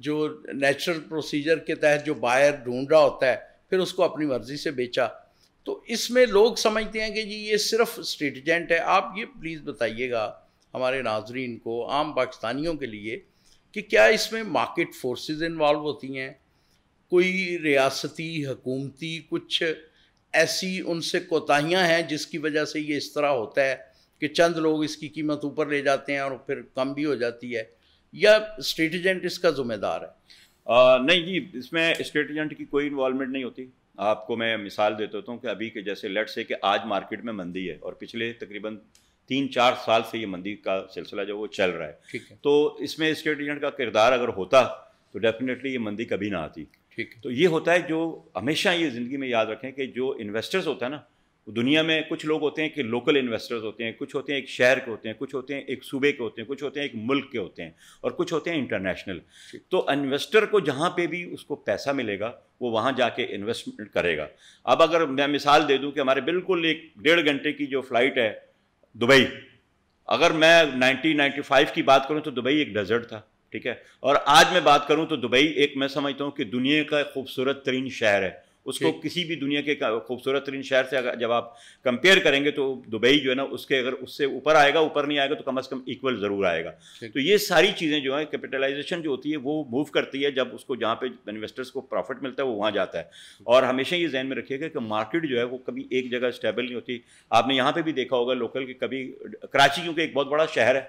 جو natural procedure کے تحت جو بائر ڈھونڈ رہا ہوتا ہے پھر اس کو اپنی مرضی سے بیچا. تو اس میں لوگ سمجھتے ہیں کہ جی یہ صرف اسٹیٹ ایجنٹ ہے. آپ یہ پلیز بتائیے گا ہمارے ناظرین کو, عام پاکستانیوں کے لیے, کہ کیا اس میں مارکیٹ فورسز انوالو ہوتی ہیں, کوئی ریاستی حکومتی کچھ ایسی ان سے کوتاہیاں ہیں جس کی وجہ سے یہ اس طرح ہوتا ہے کہ چند لوگ اس کی قیمت اوپر لے جاتے ہیں اور پھر کم بھی ہو جاتی ہے, یا اسٹیٹ ایجنٹ اس کا ذمہ دار ہے؟ نہیں جی, اس میں اسٹیٹ ایجنٹ کی کوئی انوالومنٹ نہیں ہوتی. آپ کو میں مثال دیتا ہوں کہ ابھی کے جیسے لیٹ سے کہ آج مارکیٹ میں مندی ہے اور پچھلے تقریباً 3-4 سال سے یہ مندی کا سلسلہ جو وہ چل رہا ہے, تو اس میں اسٹیٹ ایجنٹ کا کردار اگر ہوتا تو ڈیفینیٹلی یہ مندی کبھی نہ آتی. تو یہ ہوتا ہے, جو ہمیشہ یہ زندگی میں یاد رکھیں کہ جو انویسٹرز ہوتا ہے نا, دنیا میں کچھ لوگ ہوتے ہیں کہ لوکل انویسٹرز ہوتے ہیں, کچھ ہوتے ہیں ایک شہر کے ہوتے ہیں, کچھ ہوتے ہیں ایک صوبے کے ہوتے ہیں, کچھ ہوتے ہیں ایک ملک کے ہوتے ہیں, اور کچھ ہوتے ہیں انٹرنیشنل. تو انویسٹر کو جہاں پہ بھی اس کو پیسہ ملے گا وہ وہاں جا کے انویسٹمنٹ کرے گا. اب اگر میں مثال دے دوں کہ ہمارے بالکل 1.5 گھنٹے کی جو فلائٹ ہے دبئی, اگر میں 1995 کی بات کروں تو دبئی ایک ڈیزرٹ تھا, ٹھیک ہے, اور آج میں بات کروں تو دبئی ایک, میں سمجھتا ہوں کہ دنیا کا خوبصورت ترین شہر ہے. اس کو کسی بھی دنیا کے خوبصورت ترین شہر سے جب آپ کمپیئر کریں گے تو دبئی جو ہے نا اس کے اگر اس سے اوپر آئے گا, اوپر نہیں آئے گا تو کم از کم ایکول ضرور آئے گا. تو یہ ساری چیزیں جو ہیں, کیپٹلائزیشن جو ہوتی ہے وہ موو کرتی ہے, جب اس کو جہاں پہ انویسٹرز کو پروفٹ ملتا ہے وہ وہاں جاتا ہے. اور ہمیشہ یہ ذہن میں رکھیے گا کہ مارکیٹ جو ہے وہ کبھی ایک جگہ اسٹیبل نہیں ہوتی. آپ نے یہاں پہ بھی دیکھا ہوگا لوکل کہ کبھی کراچی, کیونکہ ایک بہت بڑا شہر ہے,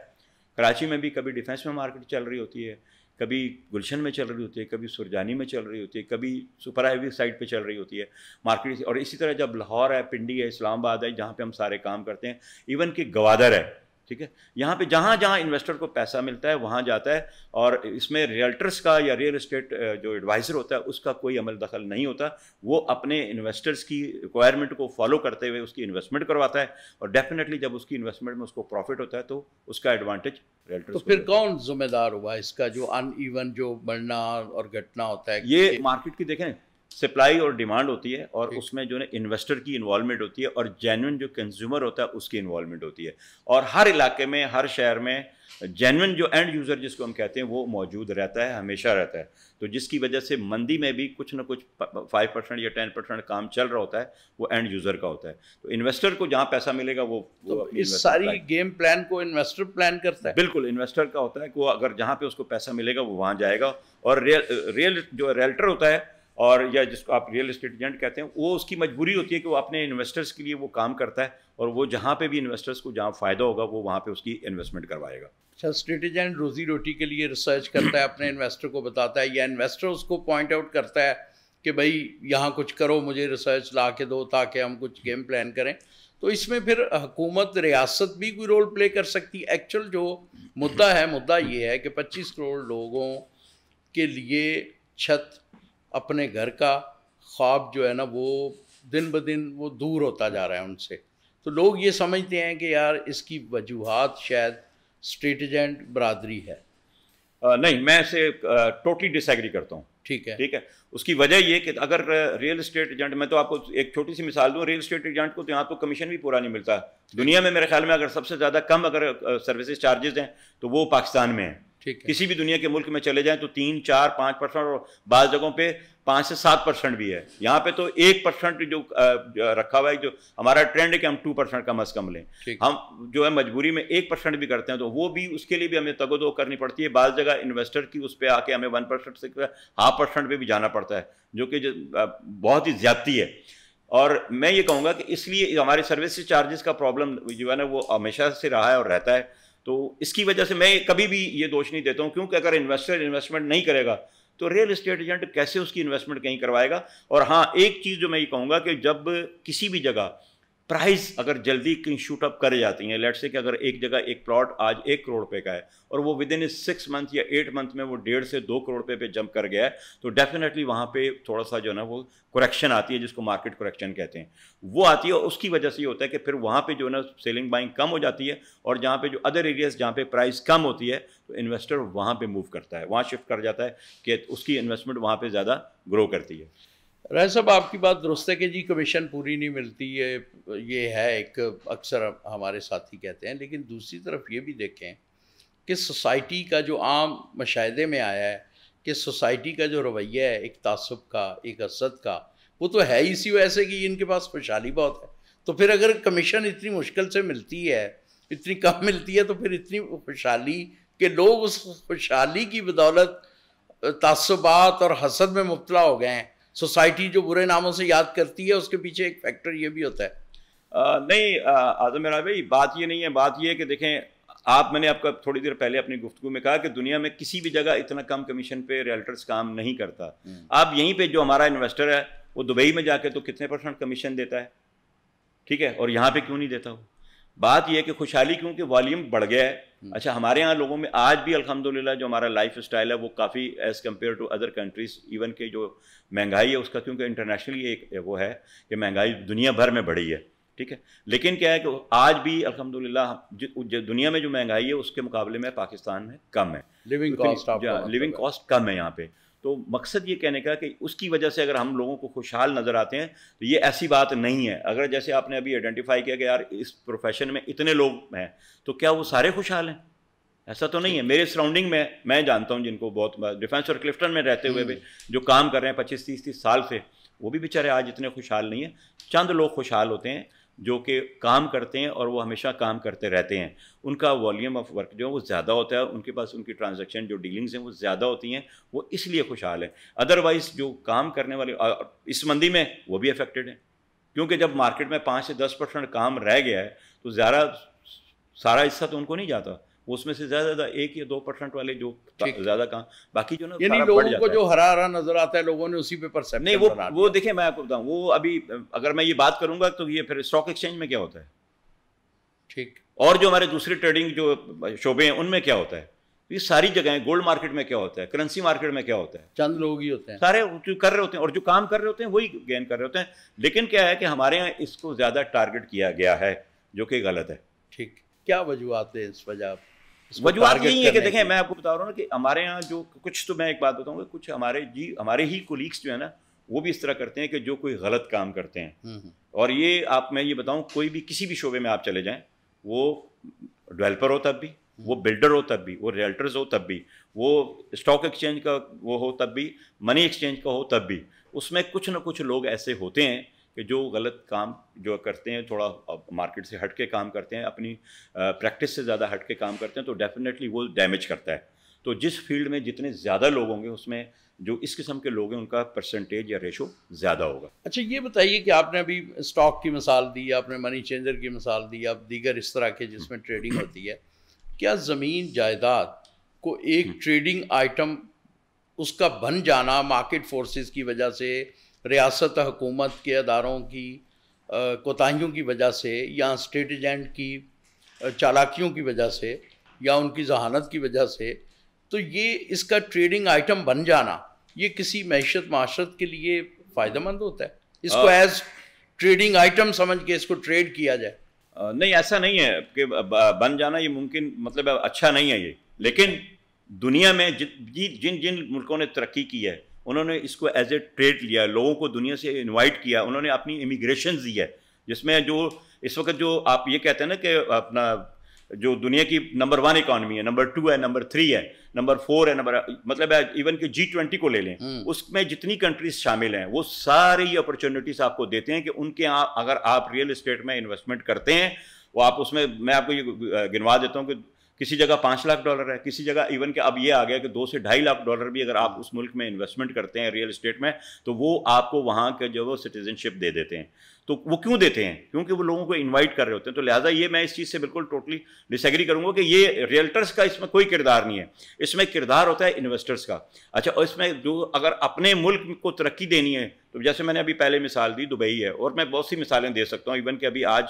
کراچی میں بھی کبھی ڈیفینس میں مارکیٹ چل رہی ہوتی ہے, کبھی گلشن میں چل رہی ہوتی ہے, کبھی سرجانی میں چل رہی ہوتی ہے, کبھی سپر ہائی وے سائڈ پہ چل رہی ہوتی ہے مارکیٹ. اور اسی طرح جب لاہور ہے, پنڈی ہے, اسلام آباد ہے, جہاں پہ ہم سارے کام کرتے ہیں, ایون کہ گوادر ہے, ٹھیک ہے, یہاں پہ جہاں جہاں انویسٹر کو پیسہ ملتا ہے وہاں جاتا ہے. اور اس میں ریئلٹرس کا یا ریئل اسٹیٹ جو ایڈوائزر ہوتا ہے اس کا کوئی عمل دخل نہیں ہوتا. وہ اپنے انویسٹرس کی ریکوائرمنٹ کو فالو کرتے ہوئے اس کی انویسٹمنٹ کرواتا ہے, اور ڈیفینیٹلی جب اس کی انویسٹمنٹ میں اس کو پروفٹ ہوتا ہے تو اس کا ایڈوانٹیج ریئلٹرس. تو پھر کون ذمہ دار ہوا اس کا, جو ان ایون جو بڑھنا اور گھٹنا ہوتا ہے؟ یہ مارکیٹ کی دیکھیں سپلائی اور ڈیمانڈ ہوتی ہے, اور اس میں جو ہے انویسٹر کی انوالومنٹ ہوتی ہے, اور جینوئن جو کنزیومر ہوتا ہے اس کی انوالومنٹ ہوتی ہے. اور ہر علاقے میں, ہر شہر میں جینوئن جو اینڈ یوزر جس کو ہم کہتے ہیں وہ موجود رہتا ہے, ہمیشہ رہتا ہے. تو جس کی وجہ سے مندی میں بھی کچھ نہ کچھ 5% یا 10% کام چل رہا ہوتا ہے وہ اینڈ یوزر کا ہوتا ہے. تو انویسٹر کو جہاں پیسہ ملے گا وہ اس ساری گیم پلان کو انویسٹر پلان کرتا ہے. بالکل انویسٹر کا ہوتا ہے کہ وہ اگر جہاں پہ اس کو پیسہ ملے گا وہ وہاں جائے گا. اور ریئل جو ریئلٹر ہوتا ہے, اور یا جس کو آپ ریئل اسٹیٹ ایجنٹ کہتے ہیں, وہ اس کی مجبوری ہوتی ہے کہ وہ اپنے انویسٹرز کے لیے وہ کام کرتا ہے, اور وہ جہاں پہ بھی انویسٹرز کو جہاں فائدہ ہوگا وہ وہاں پہ اس کی انویسٹمنٹ کروائے گا. اچھا, اسٹیٹ ایجنٹ روزی روٹی کے لیے ریسرچ کرتا ہے, اپنے انویسٹر کو بتاتا ہے, یا انویسٹر اس کو پوائنٹ آؤٹ کرتا ہے کہ بھائی یہاں کچھ کرو, مجھے ریسرچ لا کے دو تاکہ ہم کچھ گیم پلان کریں. تو اس میں پھر حکومت, ریاست بھی کوئی رول پلے کر سکتی؟ ایکچوئل جو مدعا ہے, مدعا یہ ہے کہ 25 کروڑ لوگوں کے لیے چھت, اپنے گھر کا خواب جو ہے نا وہ دن بدن وہ دور ہوتا جا رہا ہے ان سے. تو لوگ یہ سمجھتے ہیں کہ یار اس کی وجوہات شاید اسٹیٹ ایجنٹ برادری ہے. نہیں, میں اسے ٹوٹلی ڈس ایگری کرتا ہوں. ٹھیک ہے, ٹھیک ہے. اس کی وجہ یہ کہ اگر ریئل اسٹیٹ ایجنٹ, میں تو آپ کو ایک چھوٹی سی مثال دوں, ریئل اسٹیٹ ایجنٹ کو تو یہاں تو کمیشن بھی پورا نہیں ملتا. دنیا میں میرے خیال میں اگر سب سے زیادہ کم اگر سروسز چارجز ہیں تو وہ پاکستان میں ہیں. کسی بھی دنیا کے ملک میں چلے جائیں تو 3, 4, 5%, اور بعض جگہوں پہ 5 سے 7% بھی ہے. یہاں پہ تو 1% جو رکھا ہوا ہے, جو ہمارا ٹرینڈ ہے کہ ہم 2% کم از کم لیں. ہم جو ہے مجبوری میں 1% بھی کرتے ہیں, تو وہ بھی اس کے لیے بھی ہمیں تگ و دو کرنی پڑتی ہے. بعض جگہ انویسٹر کی اس پہ آ کے ہمیں 1% سے 0.5% پہ بھی جانا پڑتا ہے, جو کہ بہت ہی زیادتی ہے. اور میں یہ کہوں گا کہ اس لیے ہمارے سروسز چارجز کا پرابلم جو ہے نا وہ ہمیشہ سے رہا ہے اور رہتا ہے. تو اس کی وجہ سے میں کبھی بھی یہ دوش نہیں دیتا ہوں, کیونکہ اگر انویسٹر انویسٹمنٹ نہیں کرے گا تو ریئل اسٹیٹ ایجنٹ کیسے اس کی انویسٹمنٹ کہیں کروائے گا. اور ہاں, ایک چیز جو میں یہ کہوں گا کہ جب کسی بھی جگہ پرائز اگر جلدی کہیں شوٹ اپ کر جاتی ہیں, لیٹ سے کہ اگر ایک جگہ ایک پلاٹ آج 1 کروڑ روپے کا ہے اور وہ ود ان 6 منتھ یا 8 منتھ میں وہ 1.5 سے 2 کروڑ روپے پہ جمپ کر گیا ہے, تو ڈیفینیٹلی وہاں پہ تھوڑا سا جو ہے نا وہ کریکشن آتی ہے, جس کو مارکیٹ کریکشن کہتے ہیں, وہ آتی ہے. اور اس کی وجہ سے یہ ہوتا ہے کہ پھر وہاں پہ جو ہے نا سیلنگ بائنگ کم ہو جاتی ہے, اور جہاں پہ جو ادر ایریاز جہاں پہ پرائز کم ہوتی ہے تو انویسٹر وہاں پہ موو کرتا ہے, وہاں شفٹ کر جاتا ہے کہ اس کی انویسٹمنٹ وہاں پہ زیادہ گرو کرتی ہے. رائے صاحب, آپ کی بات درست ہے کہ جی کمیشن پوری نہیں ملتی, یہ ہے ایک اکثر ہمارے ساتھی کہتے ہیں. لیکن دوسری طرف یہ بھی دیکھیں کہ سوسائٹی کا جو عام مشاہدے میں آیا ہے کہ سوسائٹی کا جو رویہ ہے ایک تعصب کا، ایک حسد کا، وہ تو ہے اسی وجہ سے کہ ان کے پاس خوشحالی بہت ہے. تو پھر اگر کمیشن اتنی مشکل سے ملتی ہے، اتنی کم ملتی ہے، تو پھر اتنی خوشحالی کہ لوگ اس خوشحالی کی بدولت تعصبات اور حسد میں مبتلا ہو گئے ہیں. سوسائٹی جو برے ناموں سے یاد کرتی ہے اس کے پیچھے ایک فیکٹر یہ بھی ہوتا ہے. نہیں اعظم میرا بھائی، بات یہ نہیں ہے. بات یہ ہے کہ دیکھیں میں نے آپ کا تھوڑی دیر پہلے اپنی گفتگو میں کہا کہ دنیا میں کسی بھی جگہ اتنا کم کمیشن پہ ریئلٹرز کام نہیں کرتا. آپ یہیں پہ جو ہمارا انویسٹر ہے وہ دبئی میں جا کے تو کتنے % کمیشن دیتا ہے، ٹھیک ہے، اور یہاں پہ کیوں نہیں دیتا؟ بات یہ ہے کہ خوشحالی کیونکہ والیوم بڑھ گیا ہے. اچھا، ہمارے ہاں لوگوں میں آج بھی الحمدللہ جو ہمارا لائف اسٹائل ہے وہ کافی as compare to other countries, even کہ جو مہنگائی ہے اس کا، کیونکہ انٹرنیشنلی ایک وہ ہے کہ مہنگائی دنیا بھر میں بڑھی ہے، ٹھیک ہے، لیکن کیا ہے کہ آج بھی الحمدللہ دنیا میں جو مہنگائی ہے اس کے مقابلے میں پاکستان میں کم ہے. لیونگ کاسٹ کم ہے یہاں پہ. تو مقصد یہ کہنے کا کہ اس کی وجہ سے اگر ہم لوگوں کو خوشحال نظر آتے ہیں تو یہ ایسی بات نہیں ہے. اگر جیسے آپ نے ابھی آئیڈینٹیفائی کیا کہ یار اس پروفیشن میں اتنے لوگ ہیں تو کیا وہ سارے خوشحال ہیں؟ ایسا تو نہیں ہے. میرے سراؤنڈنگ میں جانتا ہوں جن کو بہت ڈیفینس اور کلفٹن میں رہتے ہوئے بھی جو کام کر رہے ہیں 25-30 سال سے، وہ بھی بیچارے آج اتنے خوشحال نہیں ہیں. چند لوگ خوشحال ہوتے ہیں جو کہ کام کرتے ہیں اور وہ ہمیشہ کام کرتے رہتے ہیں. ان کا والیوم آف ورک جو ہے وہ زیادہ ہوتا ہے، ان کے پاس ان کی ٹرانزیکشن جو ڈیلنگز ہیں وہ زیادہ ہوتی ہیں، وہ اس لیے خوشحال ہیں. ادروائز جو کام کرنے والے اس مندی میں وہ بھی افیکٹڈ ہیں، کیونکہ جب مارکیٹ میں 5 سے 10% کام رہ گیا ہے تو سارا حصہ تو ان کو نہیں جاتا. وہ اس میں سے زیادہ 1 یا 2% والے جو زیادہ کام، باقی جو نا یعنی لوگوں کو جو ہرا ہرا نظر آتا ہے لوگوں نے اسی پہ پرسپشن نہیں. وہ دیکھیں میں آپ کو بتاؤں، وہ ابھی اگر میں یہ بات کروں گا تو یہ پھر اسٹاک ایکسچینج میں کیا ہوتا ہے، ٹھیک، اور جو ہمارے دوسرے ٹریڈنگ جو شعبے ہیں ان میں کیا ہوتا ہے، یہ ساری جگہیں. گولڈ مارکیٹ میں کیا ہوتا ہے، کرنسی مارکیٹ میں کیا ہوتا ہے، چند لوگ ہی ہوتے ہیں، سارے جو کر رہے ہوتے ہیں اور جو کام کر رہے ہوتے ہیں وہی گین کر رہے ہوتے ہیں. لیکن کیا ہے کہ ہمارے یہاں اس کو زیادہ ٹارگٹ کیا گیا ہے جو کہ غلط ہے. ٹھیک، کیا وجوہات ہیں اس وجہ؟ وجوہات یہی ہے کہ دیکھیں میں آپ کو بتا رہا ہوں نا کہ ہمارے یہاں جو کچھ، تو میں ایک بات بتاؤں گا، کچھ ہمارے ہی کولیگس جو ہے نا وہ بھی اس طرح کرتے ہیں کہ جو کوئی غلط کام کرتے ہیں. اور یہ میں یہ بتاؤں، کوئی بھی کسی بھی شعبے میں آپ چلے جائیں، وہ ڈیولپر ہو تب بھی، وہ بلڈر ہو تب بھی، وہ ریئلٹرز ہو تب بھی، وہ اسٹاک ایکسچینج کا وہ ہو تب بھی، منی ایکسچینج کا ہو تب بھی، اس میں کچھ نہ کچھ لوگ ایسے ہوتے ہیں کہ جو غلط کام جو کرتے ہیں، تھوڑا مارکیٹ سے ہٹ کے کام کرتے ہیں، اپنی پریکٹس سے زیادہ ہٹ کے کام کرتے ہیں، تو ڈیفینیٹلی وہ ڈیمیج کرتا ہے. تو جس فیلڈ میں جتنے زیادہ لوگ ہوں گے اس میں جو اس قسم کے لوگ ہیں ان کا پرسنٹیج یا ریشو زیادہ ہوگا. اچھا یہ بتائیے کہ آپ نے ابھی اسٹاک کی مثال دی، آپ نے منی چینجر کی مثال دی، اب دیگر اس طرح کے جس میں ٹریڈنگ ہوتی ہے، کیا زمین جائیداد کو ایک ٹریڈنگ آئٹم اس کا بن جانا مارکیٹ فورسز کی وجہ سے، ریاست حکومت کے اداروں کی کوتاہیوں کی وجہ سے، یا اسٹیٹ ایجنٹ کی چالاکیوں کی وجہ سے، یا ان کی ذہانت کی وجہ سے، تو یہ اس کا ٹریڈنگ آئٹم بن جانا یہ کسی معاشرت کے لیے فائدہ مند ہوتا ہے؟ اس کو ایز ٹریڈنگ آئٹم سمجھ کے اس کو ٹریڈ کیا جائے؟ نہیں، ایسا نہیں ہے کہ بن جانا یہ ممکن، مطلب اچھا نہیں ہے یہ. لیکن دنیا میں جن ملکوں نے ترقی کی ہے انہوں نے اس کو ایز اے ٹریڈ لیا، لوگوں کو دنیا سے انوائٹ کیا، انہوں نے اپنی امیگریشن دی ہے، جس میں جو اس وقت جو آپ یہ کہتے ہیں نا کہ اپنا جو دنیا کی نمبر 1 اکانومی ہے، نمبر 2 ہے، نمبر 3 ہے، نمبر 4 ہے، مطلب ایون کہ G20 کو لے لیں، اس میں جتنی کنٹریز شامل ہیں وہ سارے یہ اپرچونٹیز آپ کو دیتے ہیں کہ ان کے یہاں اگر آپ ریئل اسٹیٹ میں انویسٹمنٹ کرتے ہیں، وہ آپ اس میں آپ کو یہ گنوا دیتا ہوں کہ کسی جگہ $5 لاکھ ہے، کسی جگہ ایون کہ اب یہ آ گیا کہ $2 سے $2.5 لاکھ بھی اگر آپ اس ملک میں انویسٹمنٹ کرتے ہیں ریئل اسٹیٹ میں تو وہ آپ کو وہاں کے جو وہ سٹیزن شپ دے دیتے ہیں. تو وہ کیوں دیتے ہیں؟ کیونکہ وہ لوگوں کو انوائٹ کر رہے ہوتے ہیں. تو لہٰذا یہ میں اس چیز سے بالکل ٹوٹلی ڈس ایگری کروں گا کہ یہ ریئلٹرز کا اس میں کوئی کردار نہیں ہے، اس میں کردار ہوتا ہے انویسٹرز کا. اچھا، اور اس میں جو اگر اپنے ملک کو ترقی دینی ہے تو جیسے میں نے ابھی پہلے مثال دی دبئی ہے، اور میں بہت سی مثالیں دے سکتا ہوں، ایون کہ ابھی آج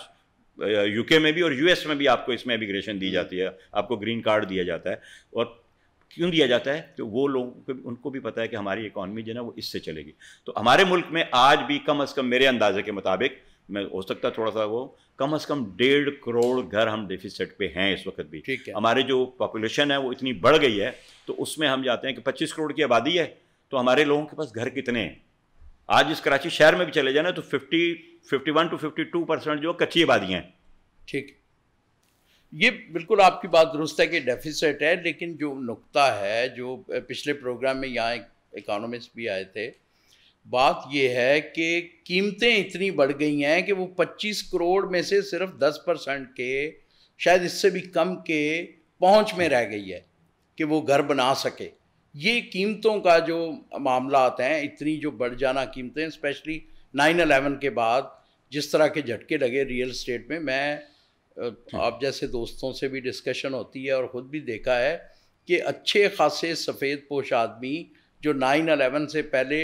یو کے میں بھی اور US میں بھی آپ کو اس میں امیگریشن دی جاتی ہے، آپ کو گرین کارڈ دیا جاتا ہے. اور کیوں دیا جاتا ہے؟ کہ وہ لوگ ان کو بھی پتہ ہے کہ ہماری اکانومی جو ہے نا وہ اس سے چلے گی. تو ہمارے ملک میں آج بھی کم از کم میرے اندازے کے مطابق، میں ہو سکتا تھوڑا سا وہ کم از کم 1.5 کروڑ گھر ہم ڈیفیسٹ پہ ہیں اس وقت بھی. ہمارے جو پاپولیشن ہے وہ اتنی بڑھ گئی ہے، تو اس میں ہم جاتے ہیں کہ 25 کروڑ کی آبادی ہے، تو ہمارے لوگوں کے پاس گھر کتنے ہیں؟ آج اس کراچی شہر میں بھی چلے جانا تو 51 to 52% جو کچی آبادیاں ہیں. ٹھیک. یہ بالکل آپ کی بات درست ہے کہ ڈیفیسٹ ہے، لیکن جو نقطہ ہے، جو پچھلے پروگرام میں یہاں اکانومسٹ بھی آئے تھے، بات یہ ہے کہ قیمتیں اتنی بڑھ گئی ہیں کہ وہ 25 کروڑ میں سے صرف 10% کے، شاید اس سے بھی کم کے پہنچ میں رہ گئی ہے کہ وہ گھر بنا سکے. یہ قیمتوں کا جو معاملات ہیں، اتنی جو بڑھ جانا قیمتیں، اسپیشلی 9/11 کے بعد جس طرح کے جھٹکے لگے ریئل اسٹیٹ میں آپ جیسے دوستوں سے بھی ڈسکشن ہوتی ہے اور خود بھی دیکھا ہے کہ اچھے خاصے سفید پوش آدمی جو 9/11 سے پہلے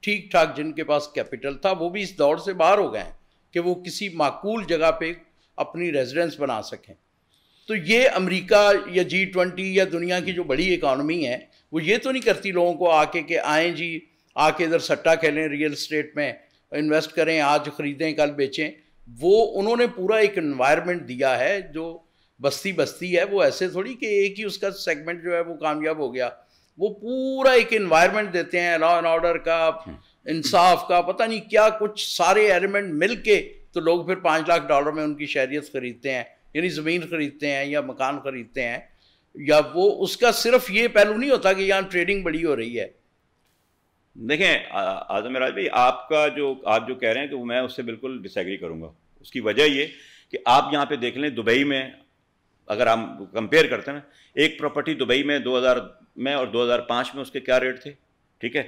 ٹھیک ٹھاک جن کے پاس کیپٹل تھا، وہ بھی اس دور سے باہر ہو گئے ہیں کہ وہ کسی معقول جگہ پہ اپنی ریزیڈنس بنا سکیں. تو یہ امریکہ یا G20 یا دنیا کی جو بڑی اکانومی ہے، وہ یہ تو نہیں کرتی لوگوں کو آ کے کہ آئیں جی آ کے ادھر سٹا کھیلیں، ریئل اسٹیٹ میں انویسٹ کریں، آج خریدیں کل بیچیں. وہ انہوں نے پورا ایک انوائرمنٹ دیا ہے جو بستی ہے. وہ ایسے تھوڑی کہ ایک ہی اس کا سیگمنٹ جو ہے وہ کامیاب ہو گیا. وہ پورا ایک انوائرمنٹ دیتے ہیں، لا اینڈ آرڈر کا، انصاف کا، پتہ نہیں کیا کچھ سارے ایلیمنٹ مل کے، تو لوگ پھر $5 لاکھ میں ان کی شہریت خریدتے ہیں، یعنی زمین خریدتے ہیں یا مکان خریدتے ہیں. یا وہ اس کا صرف یہ پہلو نہیں ہوتا کہ یہاں ٹریڈنگ بڑی ہو رہی ہے. دیکھیں اعظم معراج بھائی، آپ جو کہہ رہے ہیں کہ میں اس سے بالکل ڈس ایگری کروں گا. اس کی وجہ یہ کہ آپ یہاں پہ دیکھ لیں، دبئی میں اگر ہم کمپیئر کرتے ہیں نا، ایک پراپرٹی دبئی میں 2000 میں اور 2005 میں اس کے کیا ریٹ تھے، ٹھیک ہے.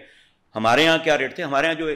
ہمارے یہاں کیا ریٹ تھے؟ ہمارے یہاں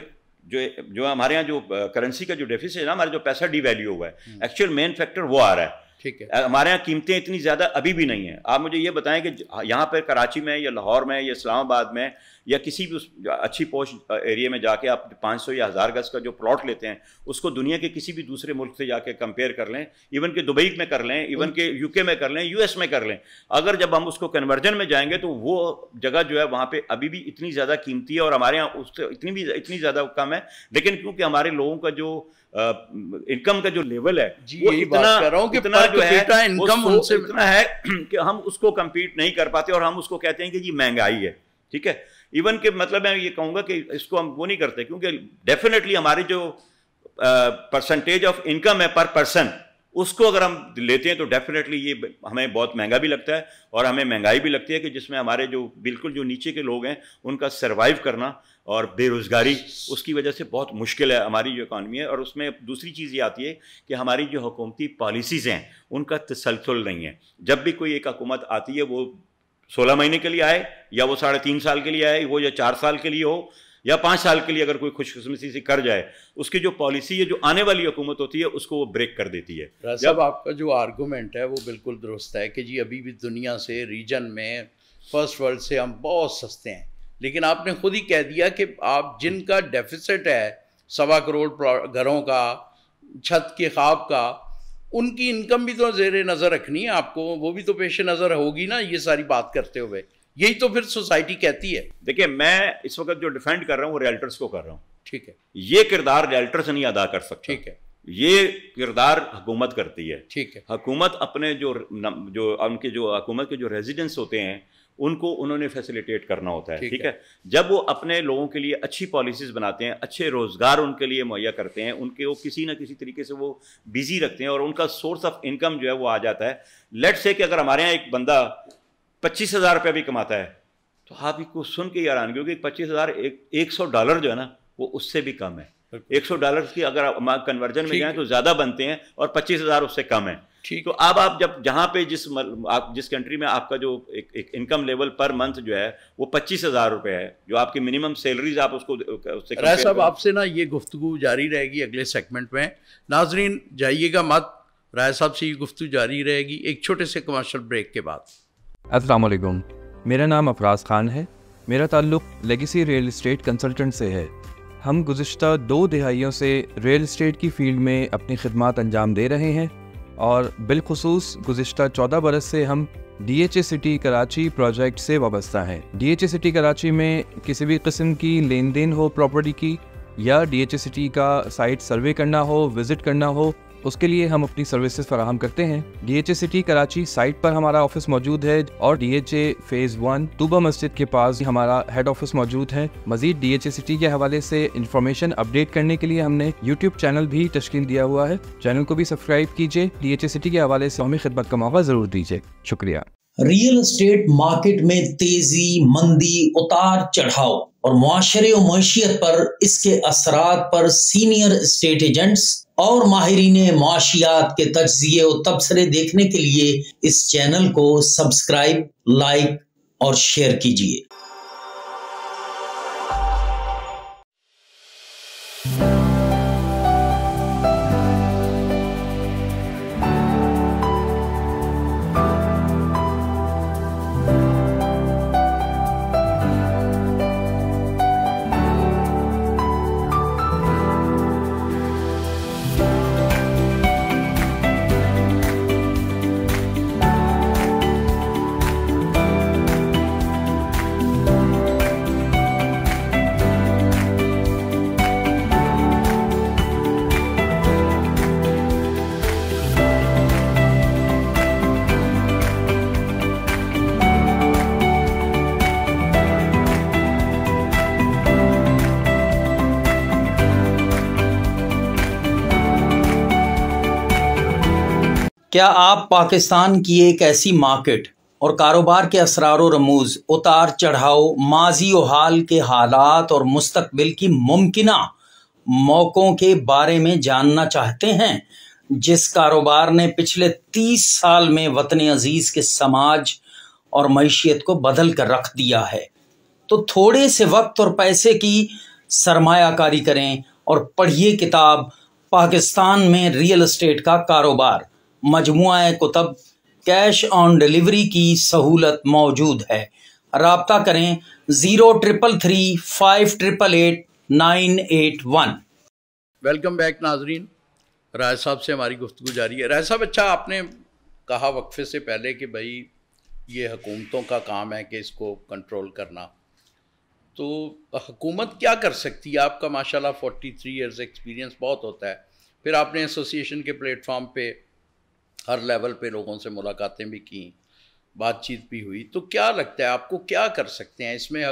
جو ہمارے یہاں جو کرنسی کا جو ڈیفیسٹ ہے نا، ہمارا جو پیسہ ڈی ویلیو ہوا ہے، ایکچوئل مین فیکٹر وہ آ رہا ہے. ٹھیک ہے، ہمارے یہاں قیمتیں اتنی زیادہ ابھی بھی نہیں ہیں. آپ مجھے یہ بتائیں کہ یہاں پہ کراچی میں یا لاہور میں یا اسلام آباد میں یا کسی بھی اچھی پوش ایریا میں جا کے آپ 500 یا 1000 گز کا جو پلاٹ لیتے ہیں، اس کو دنیا کے کسی بھی دوسرے ملک سے جا کے کمپیئر کر لیں، ایون کہ دبئی میں کر لیں، ایون کہ UK میں کر لیں، US میں کر لیں. اگر جب ہم اس کو کنورژن میں جائیں گے تو وہ جگہ جو ہے وہاں پہ ابھی بھی اتنی زیادہ قیمتی ہے، اور ہمارے یہاں اس سے اتنی زیادہ کم ہے. لیکن کیونکہ ہمارے لوگوں کا جو انکم کا جو لیول ہے، وہ اتنا جو ہے اتنا ہے کہ ہم اس کو کمپیٹ نہیں کر پاتے، اور ہم اس کو کہتے ہیں کہ یہ مہنگائی ہے. ٹھیک ہے، ایون کہ مطلب میں یہ کہوں گا کہ اس کو ہم وہ نہیں کرتے، کیونکہ ڈیفینیٹلی ہماری جو پرسنٹیج آف انکم ہے پر پرسن، اس کو اگر ہم لیتے ہیں تو ڈیفینیٹلی یہ ہمیں بہت مہنگا بھی لگتا ہے، اور ہمیں مہنگائی بھی لگتی ہے کہ جس میں ہمارے جو بالکل جو نیچے کے لوگ ہیں ان کا سروائیو کرنا اور بے روزگاری اس کی وجہ سے بہت مشکل ہے ہماری جو اکانومی ہے. اور اس میں دوسری چیز یہ آتی ہے کہ ہماری جو حکومتی پالیسیز ہیں ان کا تسلسل نہیں ہے. جب بھی کوئی ایک حکومت آتی ہے، وہ 16 مہینے کے لیے آئے، یا وہ 3.5 سال کے لیے آئے، وہ یا 4 سال کے لیے ہو، یا 5 سال کے لیے اگر کوئی خوش قسمتی سے کر جائے، اس کی جو پالیسی ہے جو آنے والی حکومت ہوتی ہے اس کو وہ بریک کر دیتی ہے. جب آپ کا جو آرگومنٹ ہے وہ بالکل درست ہے کہ جی ابھی بھی دنیا سے، ریجن میں، فرسٹ ورلڈ سے ہم بہت سستے ہیں. لیکن آپ نے خود ہی کہہ دیا کہ آپ جن کا ڈیفیسٹ ہے 1.25 کروڑ گھروں کا، چھت کے خواب کا، ان کی انکم بھی تو زیر نظر رکھنی ہے آپ کو، وہ بھی تو پیش نظر ہوگی نا یہ ساری بات کرتے ہوئے. یہی تو پھر سوسائٹی کہتی ہے. دیکھیں، میں اس وقت جو ڈیفینڈ کر رہا ہوں وہ ریلٹرز کو کر رہا ہوں. ٹھیک ہے، یہ کردار ریلٹرز نہیں ادا کر سکتا. ٹھیک ہے، یہ کردار حکومت کرتی ہے. ٹھیک ہے، حکومت اپنے جو ان کے جو حکومت کے جو ریزیڈنٹس ہوتے ہیں ان کو انہوں نے فیسیلیٹیٹ کرنا ہوتا ہے. ٹھیک ہے، جب وہ اپنے لوگوں کے لیے اچھی پالیسیز بناتے ہیں، اچھے روزگار ان کے لیے مہیا کرتے ہیں، ان کے وہ کسی نہ کسی طریقے سے وہ بیزی رکھتے ہیں اور ان کا سورس آف انکم جو ہے وہ آ جاتا ہے. لیٹ سے کہ اگر ہمارے یہاں ایک بندہ 25,000 روپیہ بھی کماتا ہے تو آپ کو سن کے حیرانگی ہوگی کہ 25,000 $100 جو ہے نا وہ اس سے بھی کم ہے. $100 کی اگر کنورژن میں جائیں تو زیادہ بنتے ہیں، اور 25,000 اس سے کم ہے. ٹھیک. تو اب آپ جہاں پہ جس کنٹری میں آپ کا جو ایک انکم لیول پر منتھ جو ہے وہ 25,000 روپے ہے، جو آپ کی منیمم سیلریز آپ اس کو رائے صاحب آپ سے نا یہ گفتگو جاری رہے گی اگلے سیگمنٹ میں. ناظرین جائیے گا مت، رائے صاحب سے یہ گفتگو جاری رہے گی ایک چھوٹے سے کمرشل بریک کے بعد. السلام علیکم، میرا نام افراز خان ہے. میرا تعلق لیگیسی ریئل اسٹیٹ کنسلٹنٹ سے ہے. ہم گزشتہ 2 دہائیوں سے ریئل اسٹیٹ کی فیلڈ میں اپنی خدمات انجام دے رہے ہیں، اور بالخصوص گزشتہ 14 برس سے ہم DHA سٹی کراچی پروجیکٹ سے وابستہ ہیں. DHA سٹی کراچی میں کسی بھی قسم کی لین دین ہو پراپرٹی کی، یا DHA سٹی کا سائٹ سروے کرنا ہو، وزٹ کرنا ہو، اس کے لیے ہم اپنی سروسز فراہم کرتے ہیں۔ DHA سٹی کراچی سائٹ پر ہمارا آفس موجود ہے اور DHA فیز 1 طوبہ مسجد کے پاس ہمارا ہیڈ آفس موجود ہے۔ مزید DHA سٹی کے حوالے سے انفارمیشن اپڈیٹ کرنے کے لیے ہم نے YouTube چینل بھی تشکیل دیا ہوا ہے، چینل کو بھی سبسکرائب کیجیے۔ DHA سٹی کے حوالے سے ہمیں خدمت کا موقع ضرور دیجیے۔ شکریہ۔ ریئل اسٹیٹ مارکیٹ میں تیزی، مندی، اتار چڑھاؤ اور معاشرے و معیشت پر اس کے اثرات پر سینئر اسٹیٹ ایجنٹس اور ماہرین معاشیات کے تجزیے و تبصرے دیکھنے کے لیے اس چینل کو سبسکرائب، لائک اور شیئر کیجیے۔ کیا آپ پاکستان کی ایک ایسی مارکیٹ اور کاروبار کے اسرار و رموز، اتار چڑھاؤ، ماضی و حال کے حالات اور مستقبل کی ممکنہ موقعوں کے بارے میں جاننا چاہتے ہیں؟ جس کاروبار نے پچھلے 30 سال میں وطن عزیز کے سماج اور معیشت کو بدل کر رکھ دیا ہے، تو تھوڑے سے وقت اور پیسے کی سرمایہ کاری کریں اور پڑھیے کتاب پاکستان میں ریئل اسٹیٹ کا کاروبار۔ مجموعہ کتب کیش آن ڈیلیوری کی سہولت موجود ہے۔ رابطہ کریں 0335888981۔ ویلکم بیک ناظرین، راج صاحب سے ہماری گفتگو جاری ہے۔ راج صاحب، اچھا آپ نے کہا وقفے سے پہلے کہ بھائی یہ حکومتوں کا کام ہے کہ اس کو کنٹرول کرنا، تو حکومت کیا کر سکتی ہے؟ آپ کا ماشاءاللہ 43 ایئرز ایکسپیرینس بہت ہوتا ہے، پھر آپ نے ایسوسیشن کے پلیٹ فارم پہ ہر لیول پہ لوگوں سے ملاقاتیں بھی کیں، بات چیت بھی ہوئی، تو کیا لگتا ہے آپ کو کیا کر سکتے ہیں اس میں؟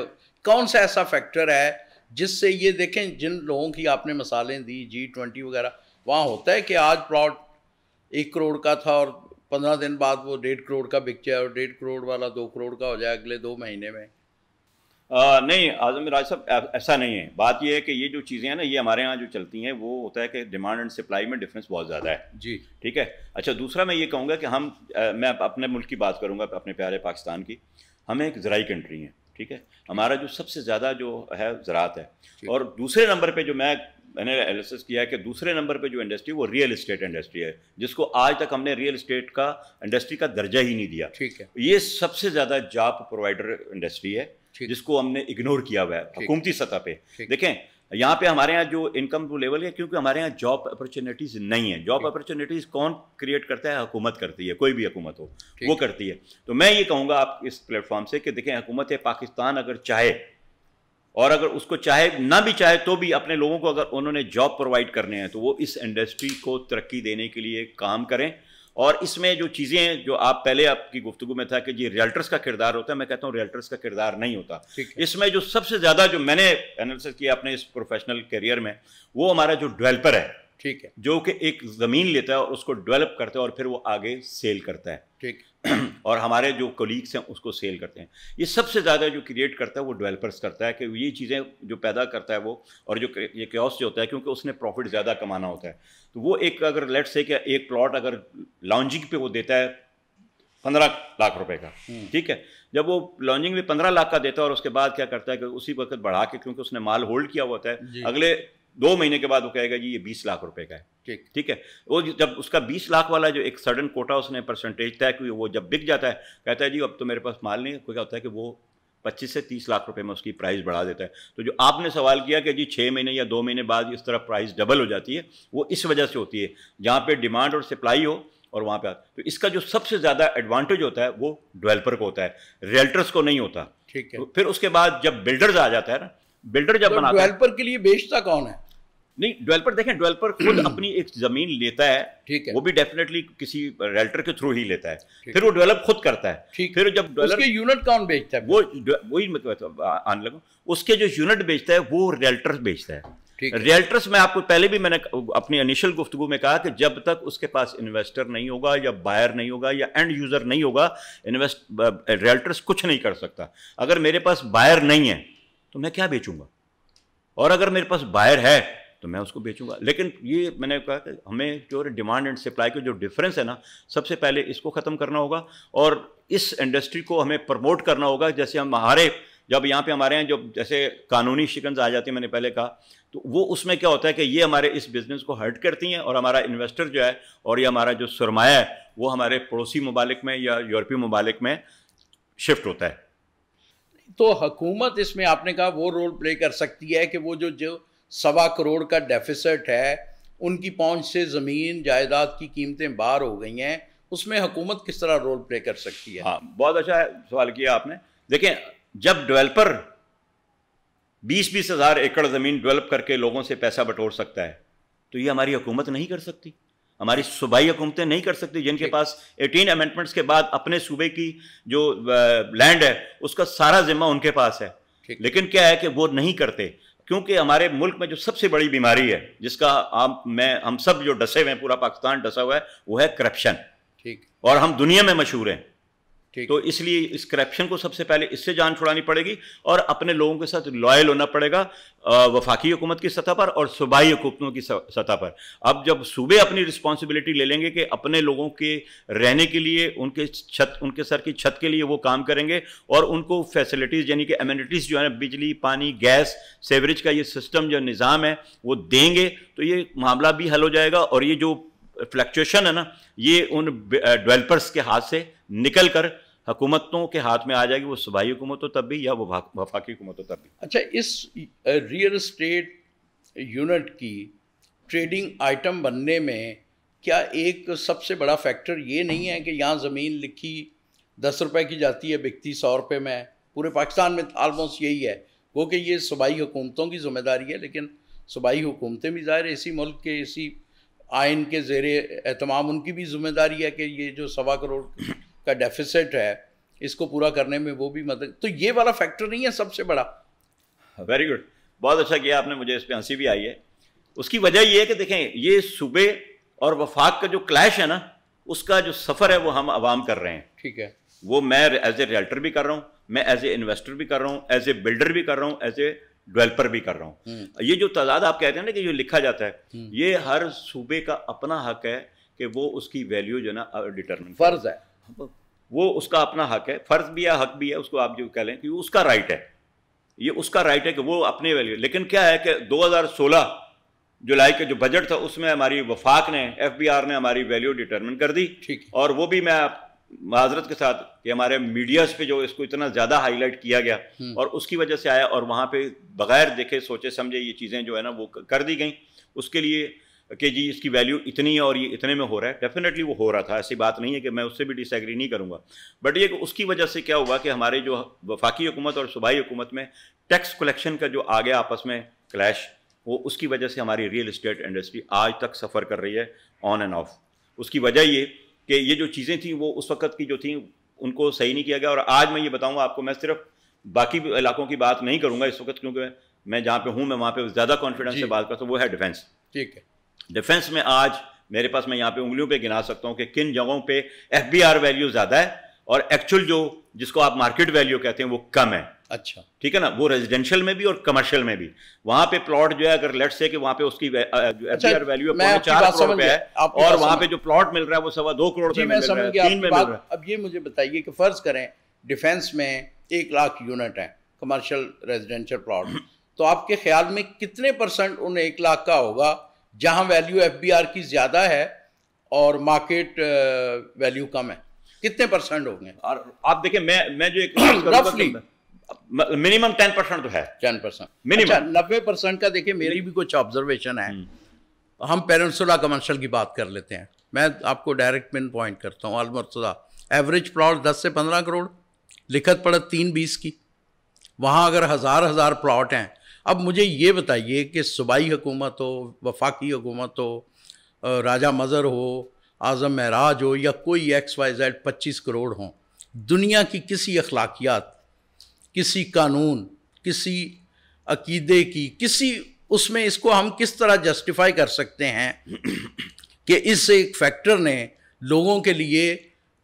کون سا ایسا فیکٹر ہے جس سے یہ دیکھیں جن لوگوں کی آپ نے مثالیں دی G20 وغیرہ، وہاں ہوتا ہے کہ آج پلاٹ 1 کروڑ کا تھا اور 15 دن بعد وہ 1.5 کروڑ کا بک جائے اور 1.5 کروڑ والا 2 کروڑ کا ہو جائے اگلے 2 مہینے میں؟ نہیں اعظم راج صاحب، ایسا نہیں ہے۔ بات یہ ہے کہ یہ جو چیزیں ہیں نا، یہ ہمارے ہاں جو چلتی ہیں وہ ہوتا ہے کہ ڈیمانڈ اینڈ سپلائی میں ڈفرینس بہت زیادہ ہے۔ جی ٹھیک ہے۔ اچھا، دوسرا میں یہ کہوں گا کہ میں اپنے ملک کی بات کروں گا، اپنے پیارے پاکستان کی۔ ہم ایک زرعی کنٹری ہیں، ٹھیک ہے۔ ہمارا جو سب سے زیادہ جو ہے زراعت ہے، اور دوسرے نمبر پہ جو میں نے انالیسس کیا ہے کہ دوسرے نمبر پہ جو انڈسٹری وہ ریئل اسٹیٹ انڈسٹری ہے، جس کو آج تک ہم نے ریئل اسٹیٹ کا انڈسٹری کا درجہ ہی نہیں دیا۔ ٹھیک ہے۔ یہ سب سے زیادہ جاب پرووائڈر انڈسٹری ہے جس کو ہم نے اگنور کیا ہوا ہے حکومتی سطح پہ۔ دیکھیں یہاں پہ ہمارے یہاں جو انکم جو لیول ہے، کیونکہ ہمارے یہاں جاب اپرچونیٹیز نہیں ہیں۔ جاب اپرچونیٹیز کون کریٹ کرتا ہے؟ حکومت کرتی ہے، کوئی بھی حکومت ہو وہ کرتی ہے۔ تو میں یہ کہوں گا آپ اس پلیٹ فارم سے کہ دیکھیں، حکومت پاکستان اگر چاہے، اور اگر اس کو چاہے نہ بھی چاہے تو بھی اپنے لوگوں کو اگر انہوں نے جاب پرووائڈ کرنے ہیں تو وہ اس انڈسٹری کو ترقی دینے کے لیے کام کریں۔ اور اس میں جو چیزیں ہیں جو آپ پہلے آپ کی گفتگو میں تھا کہ یہ ریئلٹرز کا کردار ہوتا ہے، میں کہتا ہوں ریئلٹرز کا کردار نہیں ہوتا۔ اس میں جو سب سے زیادہ جو میں نے انالیسس کیا اپنے اس پروفیشنل کیریئر میں، وہ ہمارا جو ڈیولپر ہے، ٹھیک ہے، جو کہ ایک زمین لیتا ہے اور اس کو ڈیولپ کرتا ہے اور پھر وہ آگے سیل کرتا ہے، ٹھیک، اور ہمارے جو کولیگس ہیں اس کو سیل کرتے ہیں۔ یہ سب سے زیادہ جو کریٹ کرتا ہے وہ ڈیولپرز کرتا ہے، کہ یہ چیزیں جو پیدا کرتا ہے وہ، اور جو یہ کیوس جو ہوتا ہے کیونکہ اس نے پروفٹ زیادہ کمانا ہوتا ہے، تو وہ ایک اگر لیٹ سے کہ ایک پلاٹ اگر لانچنگ پہ وہ دیتا ہے 15 لاکھ روپے کا، ٹھیک ہے، جب وہ لانچنگ میں 15 لاکھ کا دیتا ہے اور اس کے بعد کیا کرتا ہے کہ اسی وقت بڑھا کے، کیونکہ اس نے مال ہولڈ کیا ہوا ہوتا ہے، اگلے 2 مہینے کے بعد وہ کہے گا جی یہ 20 لاکھ روپے کا ہے، ٹھیک ہے۔ وہ جب اس کا 20 لاکھ والا جو ایک سڈن کوٹا اس نے پرسنٹیج طے کی، وہ جب بک جاتا ہے کہتا ہے جی اب تو میرے پاس مال نہیں ہے، کوئی کیا ہوتا ہے کہ وہ 25 سے 30 لاکھ روپے میں اس کی پرائز بڑھا دیتا ہے۔ تو جو آپ نے سوال کیا کہ جی 6 مہینے یا 2 مہینے بعد اس طرح پرائز ڈبل ہو جاتی ہے، وہ اس وجہ سے ہوتی ہے جہاں پہ ڈیمانڈ اور سپلائی ہو، اور وہاں پہ تو اس کا جو سب سے زیادہ ایڈوانٹیج ہوتا ہے وہ ڈیولپر کو ہوتا ہے، ریئلٹرز کو نہیں ہوتا، ٹھیک ہے۔ پھر اس کے بعد جب بلڈرز آ جاتا ہے نا، بلڈر جب بناتا ہے، ڈیولپر کے لیے بیچتا کون ہے؟ نہیں ڈیولپر دیکھیں ڈیولپر خود اپنی ایک زمین لیتا ہے, ٹھیک ہے, وہ بھی ڈیفینیٹلی کسی ریلٹر کے تھرو ہی لیتا ہے, پھر وہ ڈیولپ خود کرتا ہے, پھر جب اس کے یونٹ کون بیچتا ہے, وہی میں آنے لگا, اس کے جو یونٹ بیچتا ہے وہ ریلٹر بیچتا ہے. ریلٹرس میں آپ کو پہلے بھی میں نے اپنی انیشل گفتگو میں کہا کہ جب تک اس کے پاس انویسٹر نہیں ہوگا یا بائر نہیں ہوگا یا اینڈ یوزر نہیں ہوگا, ریلٹرس کچھ نہیں کر سکتا. اگر میرے پاس بائر نہیں ہے تو میں کیا بیچوں گا, اور اگر میرے پاس بائر ہے تو میں اس کو بیچوں گا. لیکن یہ میں نے کہا کہ ہمیں جو ڈیمانڈ اینڈ سپلائی کا جو ڈفرینس ہے نا, سب سے پہلے اس کو ختم کرنا ہوگا, اور اس انڈسٹری کو ہمیں پروموٹ کرنا ہوگا. جیسے ہمارے جب یہاں پہ ہمارے ہیں جو جیسے قانونی شکنز آ جاتی ہیں, میں نے پہلے کہا, تو وہ اس میں کیا ہوتا ہے کہ یہ ہمارے اس بزنس کو ہرٹ کرتی ہیں, اور ہمارا انویسٹر جو ہے اور یہ ہمارا جو سرمایہ ہے وہ ہمارے پڑوسی ممالک میں یا یورپی ممالک میں شفٹ ہوتا ہے. تو حکومت اس میں آپ نے کہا وہ رول پلے کر سکتی ہے کہ وہ جو 1.25 کروڑ کا ڈیفیسٹ ہے, ان کی پہنچ سے زمین جائیداد کی قیمتیں باہر ہو گئی ہیں, اس میں حکومت کس طرح رول پلے کر سکتی ہے؟ ہاں بہت اچھا سوال کیا آپ نے. دیکھیں جب ڈیولپر 20-20 ہزار ایکڑ زمین ڈیولپ کر کے لوگوں سے پیسہ بٹور سکتا ہے, تو یہ ہماری حکومت نہیں کر سکتی, ہماری صوبائی حکومتیں نہیں کر سکتی, جن کے پاس 18 امینڈمنٹس کے بعد اپنے صوبے کی جو لینڈ ہے اس کا سارا ذمہ ان کے پاس ہے. لیکن کیا ہے کہ وہ نہیں کرتے, کیونکہ ہمارے ملک میں جو سب سے بڑی بیماری ہے جس کا ہم سب جو ڈسے ہوئے ہیں, پورا پاکستان ڈسا ہوا ہے, وہ ہے کرپشن. ٹھیک, اور ہم دنیا میں مشہور ہیں. تو اس لیے اس کرپشن کو سب سے پہلے اس سے جان چھڑانی پڑے گی, اور اپنے لوگوں کے ساتھ لائل ہونا پڑے گا وفاقی حکومت کی سطح پر اور صوبائی حکومتوں کی سطح پر. اب جب صوبے اپنی رسپانسبلٹی لے لیں گے کہ اپنے لوگوں کے رہنے کے لیے ان کے سر کی چھت کے لیے وہ کام کریں گے, اور ان کو فیسلٹیز یعنی کہ ایمینٹیز جو ہے بجلی, پانی, گیس, سیوریج کا یہ سسٹم جو نظام ہے وہ دیں گے, تو یہ معاملہ بھی حل ہو جائے گا. اور یہ جو فلیکچویشن ہے نا, یہ ان ڈیولپرس کے ہاتھ سے نکل کر حکومتوں کے ہاتھ میں آ جائے گی, وہ صوبائی حکومت ہو تب بھی یا وہ وفاقی حکومت ہو تب بھی. اچھا, اس ریئل اسٹیٹ یونٹ کی ٹریڈنگ آئٹم بننے میں کیا ایک سب سے بڑا فیکٹر یہ نہیں ہے کہ یہاں زمین لکھی 10 روپے کی جاتی ہے, بکتی 100 روپے میں؟ پورے پاکستان میں آلموسٹ یہی ہے, وہ کہ یہ صوبائی حکومتوں کی ذمہ داری ہے, لیکن صوبائی حکومتیں بھی ظاہر اسی ملک کے اسی آئین کے زیر اہتمام ان کی بھی ذمہ داری ہے کہ یہ جو 1.25 کروڑ کا ڈیفیسٹ ہے اس کو پورا کرنے میں وہ بھی مدد, تو یہ والا فیکٹر نہیں ہے سب سے بڑا؟ ویری گڈ, بہت اچھا کیا آپ نے, مجھے اس پہ ہنسی بھی آئی ہے. اس کی وجہ یہ ہے کہ دیکھیں یہ صوبے اور وفاق کا جو کلیش ہے نا, اس کا جو سفر ہے وہ ہم عوام کر رہے ہیں. ٹھیک ہے, وہ میں ایز اے ریلٹر بھی کر رہا ہوں, میں ایز اے انویسٹر بھی کر رہا ہوں, ایز اے بلڈر بھی کر رہا ہوں, ایز اے ڈیولپر بھی کر رہا ہوں. یہ جو تعداد آپ کہتے ہیں نا کہ جو لکھا جاتا ہے, یہ ہر صوبے کا اپنا حق ہے کہ وہ اس کی ویلیو جو ہے نا ڈٹرمن, فرض ہے, وہ اس کا اپنا حق ہے, فرض بھی ہے, حق بھی ہے, اس کو آپ جو کہہ لیں کہ اس کا رائٹ ہے, یہ اس کا رائٹ ہے کہ وہ اپنے ویلیو. لیکن کیا ہے کہ 2016 جولائی کا جو بجٹ تھا اس میں ہماری وفاق نے, ایف بی آر نے ہماری ویلیو ڈٹرمن کر دی. اور وہ بھی میں معذرت کے ساتھ کہ ہمارے میڈیاز پہ جو اس کو اتنا زیادہ ہائی لائٹ کیا گیا اور اس کی وجہ سے آیا, اور وہاں پہ بغیر دیکھے سوچے سمجھے یہ چیزیں جو ہے نا وہ کر دی گئیں اس کے لیے کہ جی اس کی ویلیو اتنی ہے اور یہ اتنے میں ہو رہا ہے. ڈیفینیٹلی وہ ہو رہا تھا, ایسی بات نہیں ہے کہ میں اس سے بھی ڈس ایگری نہیں کروں گا, بٹ یہ کہ اس کی وجہ سے کیا ہوا کہ ہمارے جو وفاقی حکومت اور صوبائی حکومت میں ٹیکس کلیکشن کا جو آ گیا آپس میں کلیش, وہ اس کی وجہ سے ہماری ریئل اسٹیٹ انڈسٹری آج تک سفر کر رہی ہے آن اینڈ آف. اس کی وجہ یہ کہ یہ جو چیزیں تھیں وہ اس وقت کی جو تھیں ان کو صحیح نہیں کیا گیا. اور آج میں یہ بتاؤں گا آپ کو, میں صرف باقی علاقوں کی بات نہیں کروں گا اس وقت, کیونکہ میں جہاں پہ ہوں میں وہاں پہ زیادہ کانفیڈنس سے بات کرتا ہوں, وہ ہے ڈیفینس. ٹھیک ہے, ڈیفینس میں آج میرے پاس, میں یہاں پہ انگلیوں پہ گنا سکتا ہوں کہ کن جگہوں پہ ایف بی آر ویلیو زیادہ ہے اور ایکچوئل جو جس کو آپ مارکیٹ ویلیو کہتے ہیں وہ کم ہے. اچھا ٹھیک ہے نا, وہ ریزیڈینشیل میں بھی اور کمرشل میں بھی. وہاں پہ پلاٹ جو ہے اگر لیٹ سے کہ وہاں پہ اس کی F B R value 4 crore روپے ہے, اور وہاں پہ جو پلاٹ مل رہا ہے وہ 2.25 کروڑ روپے مل رہا ہے, 3 میں مل رہا ہے. اب یہ مجھے بتائیے کہ فرض کریں ڈیفینس میں 1 لاکھ یونٹ ہیں کمرشل ریزیڈینشیل پلاٹ, تو آپ کے خیال میں کتنے % ان 1 لاکھ کا ہوگا جہاں ویلیو ایف بی آر کی زیادہ ہے اور مارکیٹ ویلیو کم ہے؟ کتنے % ہوں گے؟ اور آپ دیکھیں میں جو ایک منیمم 10% تو ہے, 10%. منیمم. اچھا 90% کا دیکھیں میری بھی کچھ آبزرویشن ہے. ہم پیننسولا کمرشل کی بات کر لیتے ہیں, میں آپ کو ڈائریکٹ پن پوائنٹ کرتا ہوں. المرتضیٰ ایوریج پلاٹ 10 سے 15 کروڑ, لکھت پڑت 3-20 کی. وہاں اگر ہزار پلاٹ ہیں, اب مجھے یہ بتائیے کہ صوبائی حکومت ہو، وفاقی حکومت ہو، راجہ مظہر ہو، اعظم معراج ہو، یا کوئی XYZ 25 کروڑ ہوں، دنیا کی کسی اخلاقیات، کسی قانون، کسی عقیدے کی، کسی اس میں اس کو ہم کس طرح جسٹیفائی کر سکتے ہیں کہ اس ایک فیکٹر نے لوگوں کے لیے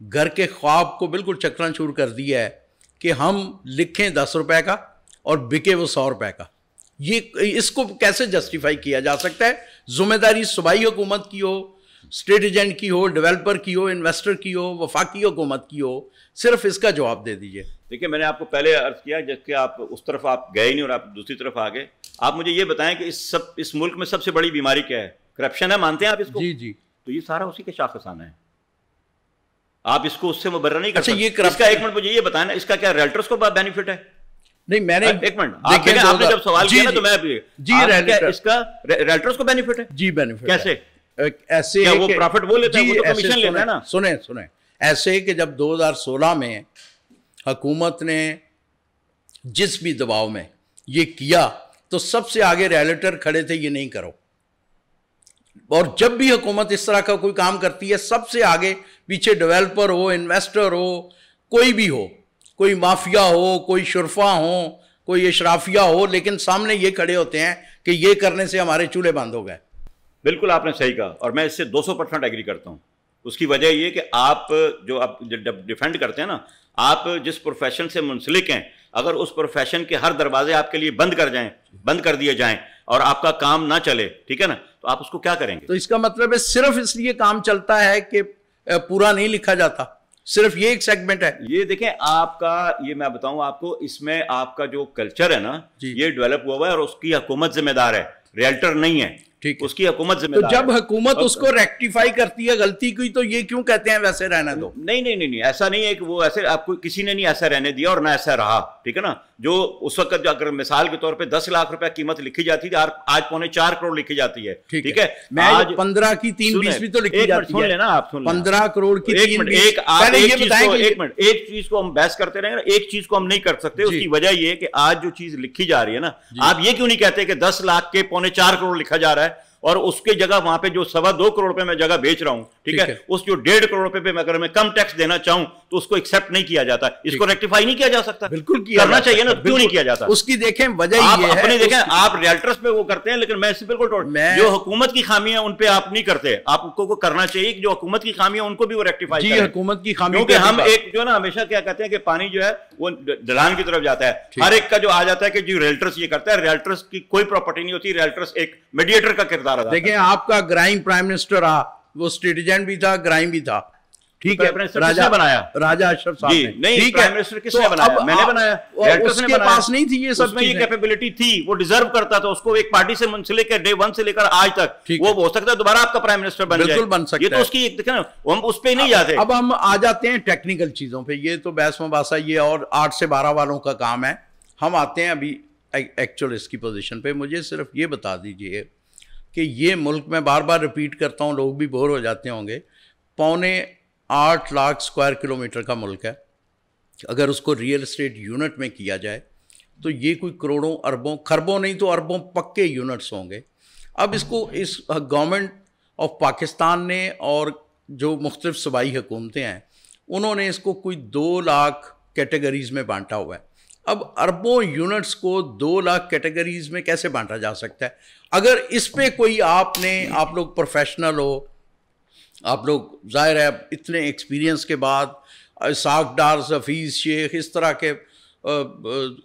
گھر کے خواب کو بالکل چکنا چور کر دیا ہے کہ ہم لکھیں 10 روپے کا اور بکے وہ 100 روپے کا. یہ اس کو کیسے جسٹیفائی کیا جا سکتا ہے؟ ذمہ داری صوبائی حکومت کی ہو، اسٹیٹ ایجنٹ کی ہو، ڈیولپر کی ہو، انویسٹر کی ہو، وفاقی حکومت کی ہو، صرف اس کا جواب دے دیجئے. دیکھیں میں نے آپ کو پہلے عرض کیا جب کہ آپ اس طرف آپ گئے نہیں اور آپ دوسری طرف آ گئے. آپ مجھے یہ بتائیں کہ اس ملک میں سب سے بڑی بیماری کیا ہے؟ کرپشن ہے. مانتے ہیں آپ اس کو؟ جی جی. تو یہ سارا اسی کے شاخصانہ ہے. آپ اس کو اس سے مبرر نہیں کر اچھا سکتے. یہ اس کا ایک منٹ مجھے یہ بتائیں نا، اس کا کیا ریلٹرز کو بینیفٹ ہے؟ نہیں میں نے ایک منٹ، آپ نے جب سوال کیا نا تو میں اس کا ریلٹرز کو بینیفٹ ہے. جی بینیفٹ کیسے؟ ایسے وہ پروفٹ وہ لیتا ہے، وہ تو کمیشن لیتا ہے نا. سنیں ایسے کہ جب 2016 میں حکومت نے جس بھی دباؤ میں یہ کیا تو سب سے آگے ریلیٹر کھڑے تھے یہ نہیں کرو، اور جب بھی حکومت اس طرح کا کوئی کام کرتی ہے سب سے آگے پیچھے ڈیولپر ہو، انویسٹر ہو، کوئی بھی ہو، کوئی مافیا ہو، کوئی شرفا ہو، کوئی اشرافیہ ہو، لیکن سامنے یہ کھڑے ہوتے ہیں کہ یہ کرنے سے ہمارے چولہے بند ہو گئے. بالکل آپ نے صحیح کہا اور میں اس سے 200% ایگری کرتا ہوں. اس کی وجہ یہ کہ آپ جو آپ ڈیفینڈ کرتے ہیں نا، آپ جس پروفیشن سے منسلک ہیں، اگر اس پروفیشن کے ہر دروازے آپ کے لیے بند کر دیے جائیں اور آپ کا کام نہ چلے، ٹھیک ہے نا، تو آپ اس کو کیا کریں گے؟ تو اس کا مطلب ہے صرف اس لیے کام چلتا ہے کہ پورا نہیں لکھا جاتا، صرف یہ ایک سیگمنٹ ہے. یہ دیکھیں آپ کا، یہ میں بتاؤں آپ کو، اس میں آپ کا جو کلچر ہے نا یہ ڈیولپ ہوا ہے اور اس کی حکومت ذمہ دار ہے، ریلٹر نہیں ہے. اس کی حکومت ذمہ دار ہے. تو جب حکومت اس کو ریکٹیفائی کرتی ہے غلطی کی تو یہ کیوں کہتے ہیں ویسے رہنا دو؟ نہیں ایسا نہیں ہے کہ وہ ایسے، آپ کو کسی نے نہیں ایسا رہنے دیا اور نہ ایسا رہا، ٹھیک ہے نا. جو اس وقت جو اگر مثال کے طور پہ 10 لاکھ روپے قیمت لکھی جاتی تھی، آج 4.25 کروڑ لکھی جاتی ہے، ٹھیک ہے. میں 15 کی 3.20 بھی تو لکھی جاتی ہے. سن لینا آپ، 15 کروڑ کی 3.20. ایک چیز کو ہم بحث کرتے رہیں گے، ایک چیز کو ہم نہیں کر سکتے. اس کی وجہ یہ ہے کہ آج جو چیز لکھی جا رہی ہے نا، آپ یہ کیوں نہیں کہتے کہ 10 لاکھ کے 4.25 کروڑ لکھا جا رہا ہے اور اس کے جگہ وہاں پہ جو 2.25 کروڑ روپے میں جگہ بیچ رہا ہوں، ٹھیک ہے، اس جو 1.5 کروڑ روپے پہ اگر میں کم ٹیکس دینا چاہوں تو اس کو ایکسپٹ نہیں کیا جاتا. اس کو ریکٹیفائی نہیں کیا جا سکتا. بالکل کرنا چاہیے نا، کیوں نہیں کیا جاتا؟ اس کی دیکھیں وجہ یہ ہے، اپنی دیکھیں آپ ریلٹرز پہ وہ کرتے ہیں، لیکن میں اس سے بالکل جو حکومت کی خامیاں ان پہ آپ نہیں کرتے. آپ کو کرنا چاہیے کہ جو حکومت کی خامیاں ان کو بھی وہ ریکٹیفائی کریں. حکومت کی خامیاں، کیونکہ ہم ایک جو ہے نا ہمیشہ کیا کہتے ہیں کہ پانی جو ہے وہ ڈھلان کی طرف جاتا ہے. ہر ایک کا جو آ جاتا ہے کہ جو ریلٹرز یہ کرتا ہے، ریلٹرز کی کوئی پراپرٹی نہیں ہوتی، ریلٹرز ایک میڈیٹر کا کردار ادا. دیکھیں آپ کا گرائم پرائم منسٹر رہا، وہ اسٹیٹ ایجنٹ بھی تھا، گرائم بھی تھا، ٹھیک ہے. راجہ اشرف صاحب نے، نہیں پرائم منسٹر کس نے بنایا؟ میں نے بنایا. اس کے پاس نہیں تھی یہ سب چیزیں، یہ کیپیبلٹی تھی، وہ ڈیزرو کرتا تھا. اس کو ایک پارٹی سے منسلک ہے، ڈے 1 سے لے کر آج تک وہ ہو سکتا ہے دوبارہ آپ کا پرائم منسٹر بن جائے. بالکل بن سکتا ہے. یہ تو اس کی دیکھیں نا، ہم اس پہ نہیں جاتے. اب ہم آ جاتے ہیں ٹیکنیکل چیزوں پہ. یہ تو بحث مباحثہ یہ اور 8 سے 12 والوں کا کام ہے. ہم آتے ہیں ابھی ایکچوئل اس کی پوزیشن پہ. مجھے صرف یہ بتا دیجئے کہ یہ ملک میں بار بار ریپیٹ کرتا ہوں، لوگ بھی بور ہو جاتے ہوں گے، 8.25 لاکھ اسکوائر کلومیٹر کا ملک ہے. اگر اس کو ریئل اسٹیٹ یونٹ میں کیا جائے تو یہ کوئی کروڑوں اربوں، خربوں نہیں تو اربوں پکے یونٹس ہوں گے. اب اس کو اس گورنمنٹ آف پاکستان نے اور جو مختلف صوبائی حکومتیں ہیں انہوں نے اس کو کوئی 2 لاکھ کیٹیگریز میں بانٹا ہوا ہے. اب اربوں یونٹس کو 2 لاکھ کیٹیگریز میں کیسے بانٹا جا سکتا ہے؟ اگر اس پہ کوئی آپ لوگ پروفیشنل ہو، آپ لوگ ظاہر ہے اتنے ایکسپیرینس کے بعد، اسحاق ڈار، حفیظ شیخ، اس طرح کے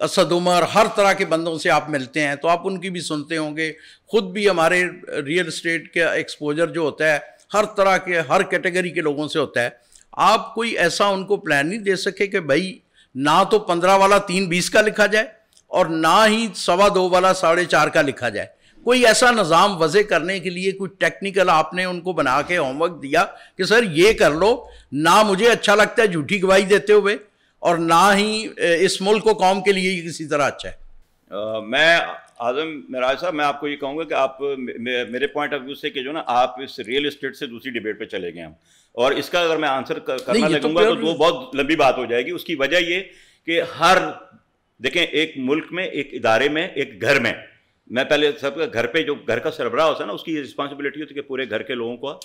اسد عمر، ہر طرح کے بندوں سے آپ ملتے ہیں تو آپ ان کی بھی سنتے ہوں گے. خود بھی ہمارے ریئل اسٹیٹ کا ایکسپوجر جو ہوتا ہے ہر طرح کے، ہر کیٹیگری کے لوگوں سے ہوتا ہے. آپ کوئی ایسا ان کو پلان نہیں دے سکے کہ بھائی نہ تو 15 والا 3.20 کا لکھا جائے اور نہ ہی 2.25 والا 4.5 کا لکھا جائے؟ کوئی ایسا نظام وضع کرنے کے لیے کوئی ٹیکنیکل آپ نے ان کو بنا کے ہوم ورک دیا کہ سر یہ کر لو؟ نہ مجھے اچھا لگتا ہے جھوٹی گواہی دیتے ہوئے، اور نہ ہی اس ملک کو قوم کے لیے کسی طرح اچھا ہے. میں اعظم معراج صاحب، میں آپ کو یہ کہوں گا کہ آپ میرے پوائنٹ آف ویو سے کہ جو نا آپ اس ریئل اسٹیٹ سے دوسری ڈیبیٹ پہ چلے گئے ہم، اور اس کا اگر میں آنسر کرنا لگوں گا تو وہ بہت لمبی بات ہو جائے گی. اس کی وجہ یہ کہ ہر دیکھیں ایک ملک میں، ایک ادارے میں، ایک گھر میں، میں پہلے سب کا گھر پہ جو گھر کا سربراہ ہوتا ہے نا، اس کی رسپانسبلٹی ہوتی ہے کہ پورے گھر کے لوگوں کو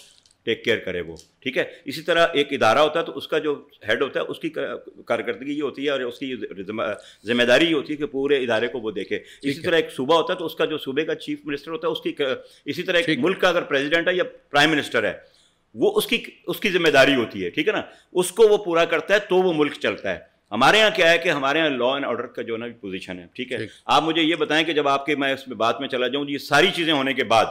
ٹیک کیئر کرے وہ، ٹھیک ہے. اسی طرح ایک ادارہ ہوتا ہے تو اس کا جو ہیڈ ہوتا ہے اس کی کارکردگی یہ ہوتی ہے اور اس کی ذمہ داری یہ ہوتی ہے کہ پورے ادارے کو وہ دیکھے. اسی طرح ایک صوبہ ہوتا ہے تو اس کا جو صوبے کا چیف منسٹر ہوتا ہے اس کی، اسی طرح ایک ملک کا اگر پریزیڈنٹ ہے یا پرائم منسٹر ہے وہ اس کی ذمہ داری ہوتی ہے، ٹھیک ہے نا، اس کو وہ پورا کرتا ہے تو وہ ملک چلتا ہے. ہمارے یہاں کیا ہے کہ ہمارے یہاں لا اینڈ آرڈر کا جو نا پوزیشن ہے، ٹھیک ہے. آپ مجھے یہ بتائیں کہ جب آپ کے، میں اس میں بات میں چلا جاؤں، یہ ساری چیزیں ہونے کے بعد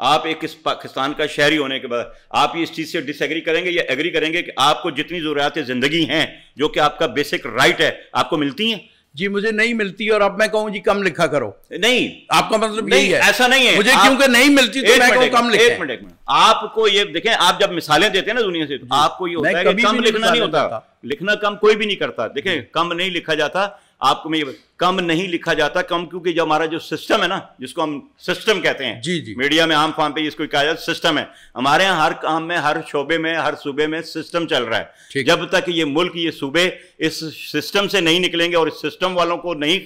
آپ ایک اس پاکستان کا شہری ہونے کے بعد آپ اس چیز سے ڈس ایگری کریں گے یا ایگری کریں گے کہ آپ کو جتنی ضروریات زندگی ہیں جو کہ آپ کا بیسک رائٹ ہے آپ کو ملتی ہیں؟ جی مجھے نہیں ملتی اور اب میں کہوں جی کم لکھا کرو. نہیں، آپ کا مطلب یہی ہے؟ ایسا نہیں ہے. مجھے کیونکہ نہیں ملتی تو میں کہوں کم لکھیں. ایک منٹ آپ کو یہ دیکھیں، آپ جب مثالیں دیتے ہیں نا دنیا سے، آپ کو یہ ہوتا ہے کہ کم لکھنا نہیں ہوتا. لکھنا کم کوئی بھی نہیں کرتا. دیکھیں کم نہیں لکھا جاتا. آپ کو میں کم نہیں لکھا جاتا کم، کیونکہ جو ہمارا جو سسٹم ہے نا، جس کو ہم سسٹم کہتے ہیں، جی میڈیا میں عام فارم پہ اس کو کہا جاتا ہے سسٹم ہے. ہمارے یہاں ہر کام میں، ہر شعبے میں، ہر صوبے میں سسٹم چل رہا ہے. جب تک یہ ملک، یہ صوبے اس سسٹم سے نہیں نکلیں گے اور اس سسٹم والوں کو نہیں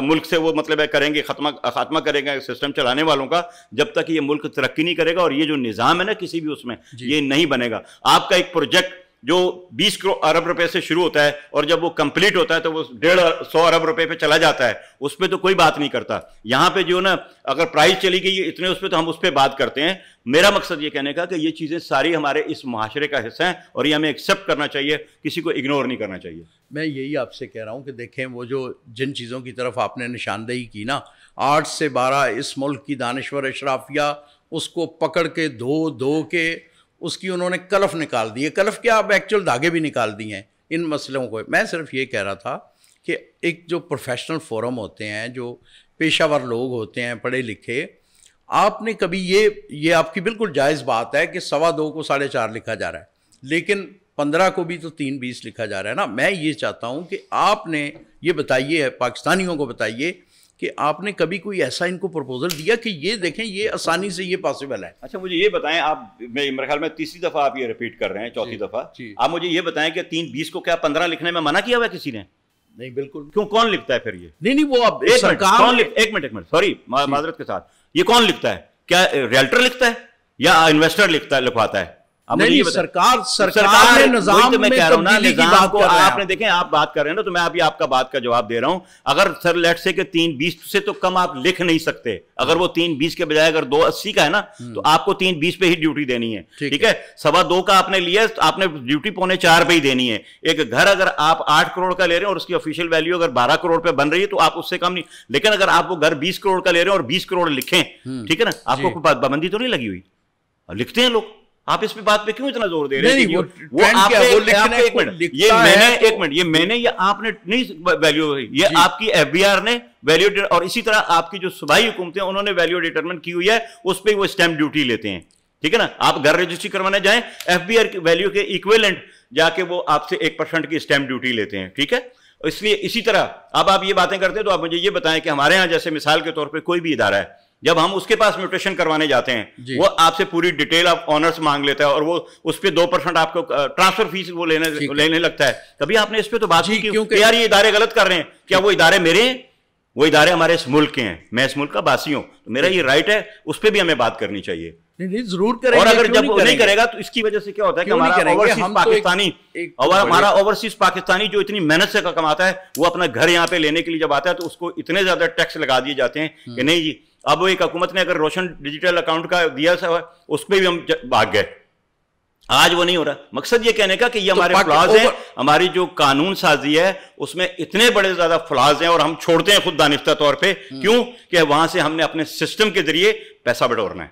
ملک سے وہ مطلب ہے کریں گے، خاتمہ کریں گے سسٹم چلانے والوں کا، جب تک یہ ملک ترقی نہیں کرے گا. اور یہ جو نظام ہے نا کسی بھی اس میں، یہ نہیں بنے گا. آپ کا ایک پروجیکٹ جو 20 ارب روپے سے شروع ہوتا ہے اور جب وہ کمپلیٹ ہوتا ہے تو وہ 150 ارب روپے پہ چلا جاتا ہے، اس پہ تو کوئی بات نہیں کرتا. یہاں پہ جو نا اگر پرائز چلی گئی اتنے اس پہ تو ہم اس پہ بات کرتے ہیں. میرا مقصد یہ کہنے کا کہ یہ چیزیں ساری ہمارے اس معاشرے کا حصہ ہیں اور یہ ہمیں ایکسیپٹ کرنا چاہیے، کسی کو اگنور نہیں کرنا چاہیے. میں یہی آپ سے کہہ رہا ہوں کہ دیکھیں وہ جو جن چیزوں کی طرف آپ نے نشاندہی کی نا، 8 سے 12 اس ملک کی دانشور اشرافیہ اس کو پکڑ کے دھو کے اس کی انہوں نے کلف نکال دی ہے. کلف کیا، اب ایکچول دھاگے بھی نکال دیے ہیں ان مسئلوں کو. میں صرف یہ کہہ رہا تھا کہ ایک جو پروفیشنل فورم ہوتے ہیں، جو پیشہ ور لوگ ہوتے ہیں پڑھے لکھے، آپ نے کبھی یہ آپ کی بالکل جائز بات ہے کہ 2.25 کو 4.5 لکھا جا رہا ہے، لیکن 15 کو بھی تو 3.20 لکھا جا رہا ہے نا. میں یہ چاہتا ہوں کہ آپ نے یہ بتائیے، پاکستانیوں کو بتائیے کہ آپ نے کبھی کوئی ایسا ان کو پروپوزل دیا کہ یہ دیکھیں یہ آسانی سے یہ پاسبل ہے. اچھا مجھے یہ بتائیں، آپ میرے خیال میں تیسری دفعہ آپ یہ ریپیٹ کر رہے ہیں، چوتھی دفعہ. آپ مجھے یہ بتائیں کہ 3.20 کو کیا 15 لکھنے میں منع کیا ہوا ہے کسی نے؟ نہیں بالکل. کیوں، کون لکھتا ہے پھر یہ؟ نہیں وہ اب ایک منٹ سوری معذرت کے ساتھ، یہ کون لکھتا ہے؟ کیا ریلٹر لکھتا ہے یا انویسٹر لکھواتا ہے؟ نہیں، سرکار نے نظام میں تبدیلی کی بات کر رہے ہیں. آپ نے دیکھیں آپ بات کر رہے ہیں نا، تو میں ابھی آپ کا بات کا جواب دے رہا ہوں. اگر سر لیٹ سے کہ 3.20 سے تو کم آپ لکھ نہیں سکتے. اگر وہ 3.20 کے بجائے اگر 2.80 کا ہے نا تو آپ کو 3.20 پہ ہی ڈیوٹی دینی ہے، ٹھیک ہے. 2.25 کا آپ نے لیا، آپ نے ڈیوٹی 3.25 پہ ہی دینی ہے. ایک گھر اگر آپ 8 کروڑ کا لے رہے ہیں اور اس کی آفیشیل ویلیو اگر 12 کروڑ پہ بن رہی ہے تو آپ اس سے کم نہیں. لیکن اگر آپ وہ گھر 20 کروڑ کا لے رہے ہیں اور 20 کروڑ لکھیں، ٹھیک ہے نا، آپ کو کوئی پابندی تو نہیں لگی ہوئی، لکھتے ہیں لوگ. آپ اس پہ بات پہ کیوں اتنا زور دے رہے ہیں؟ یہ میں نے یا آپ نے نہیں ویلیو، یہ آپ کی ایف بی آر نے ویلیو، اور اسی طرح آپ کی جو صوبائی حکومتیں انہوں نے ویلیو ڈیٹرمن کی ہوئی ہے، اس پہ وہ اسٹیمپ ڈیوٹی لیتے ہیں، ٹھیک ہے نا. آپ گھر رجسٹری کروانے جائیں، ایف بی آر کی ویلیو کے ایکویلنٹ جا کے وہ آپ سے 1% کی اسٹیمپ ڈیوٹی لیتے ہیں، ٹھیک ہے. اس لیے اسی طرح اب آپ یہ باتیں کرتے ہیں تو آپ مجھے یہ بتائیں کہ ہمارے ہاں جیسے مثال کے طور پہ کوئی بھی ادارہ ہے، جب ہم اس کے پاس میوٹیشن کروانے جاتے ہیں وہ آپ سے پوری ڈیٹیل آف آنرز مانگ لیتا ہے اور وہ اس پہ 2% آپ کو ٹرانسفر فیس وہ لینے لگتا ہے. کبھی آپ نے اس پہ تو بات کی کہ یار یہ ادارے غلط کر رہے ہیں؟ کیا وہ ادارے میرے ہیں؟ وہ ادارے ہمارے اس ملک کے ہیں، میں اس ملک کا باسی ہوں، تو میرا یہ رائٹ ہے، اس پہ بھی ہمیں بات کرنی چاہیے. ضرور کریں گے. اور اگر جب نہیں کرے گا تو اس کی وجہ سے کیا ہوتا ہے کہ ہمارا اوورسیز پاکستانی جو اتنی محنت سے کماتا ہے، وہ اپنا گھر یہاں پہ لینے کے لیے جب آتا ہے تو اس کو اتنے زیادہ ٹیکس لگا دیے جاتے ہیں کہ نہیں جی. اب وہ ایک حکومت نے اگر روشن ڈیجیٹل اکاؤنٹ کا دیا اس پہ بھی ہم بھاگ گئے. آج وہ نہیں ہو رہا. مقصد یہ کہنے کا کہ یہ ہمارے فلاز ہیں، ہماری جو قانون سازی ہے اس میں اتنے بڑے زیادہ فلاز ہیں اور ہم چھوڑتے ہیں خود دانستہ طور پہ. کیوں؟ کہ وہاں سے ہم نے اپنے سسٹم کے ذریعے پیسہ بٹورنا ہے.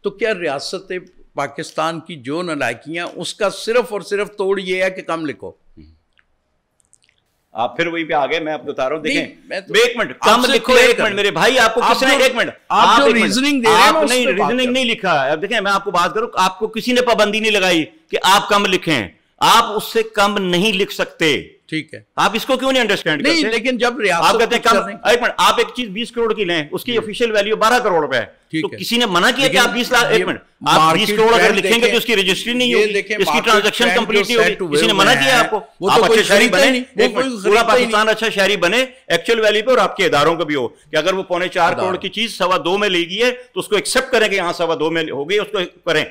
تو کیا ریاست پاکستان کی جو نالائکیاں، اس کا صرف اور صرف توڑ یہ ہے کہ کم لکھو؟ آپ پھر وہی پہ آ گئے. میں آپ بتا رہا ہوں، دیکھیں ایک منٹ کم لکھو. ایک منٹ میرے بھائی، آپ کو کس نے ایک منٹ آپ جو ریزننگ دے رہے ہیں آپ نے ریزننگ نہیں لکھا. اب دیکھیں میں آپ کو بات کروں، آپ کو کسی نے پابندی نہیں لگائی کہ آپ کم لکھیں. آپ اس سے کم نہیں لکھ سکتے. ٹھیک ہے, آپ اس کو کیوں نہیں انڈرسٹینڈ کرتے؟ لیکن جب آپ کہتے ہیں کم, ایک منٹ, آپ ایک چیز 20 کروڑ کی لیں, اس کی آفیشیل ویلیو 12 کروڑ روپے ہے, تو کسی نے منع کیا کہ آپ 20 لاکھ, ایک منٹ, آپ 20 کروڑ اگر لکھیں گے تو اس کی رجسٹری نہیں ہوگی, اس کی ٹرانزیکشن کمپلیٹ نہیں ہوگی, کسی نے منع کیا آپ کو؟ آپ اچھے شہری بنے, پورا پاکستان اچھا شہری بنے ایکچوئل ویلیو پہ, اور آپ کے اداروں کا بھی ہو کہ اگر وہ 4.25 کروڑ کی چیز 2.25 میں لے گئی ہے تو اس کو ایکسپٹ کریں کہ یہاں 2.25 میں ہو گئی, اس کو کریں,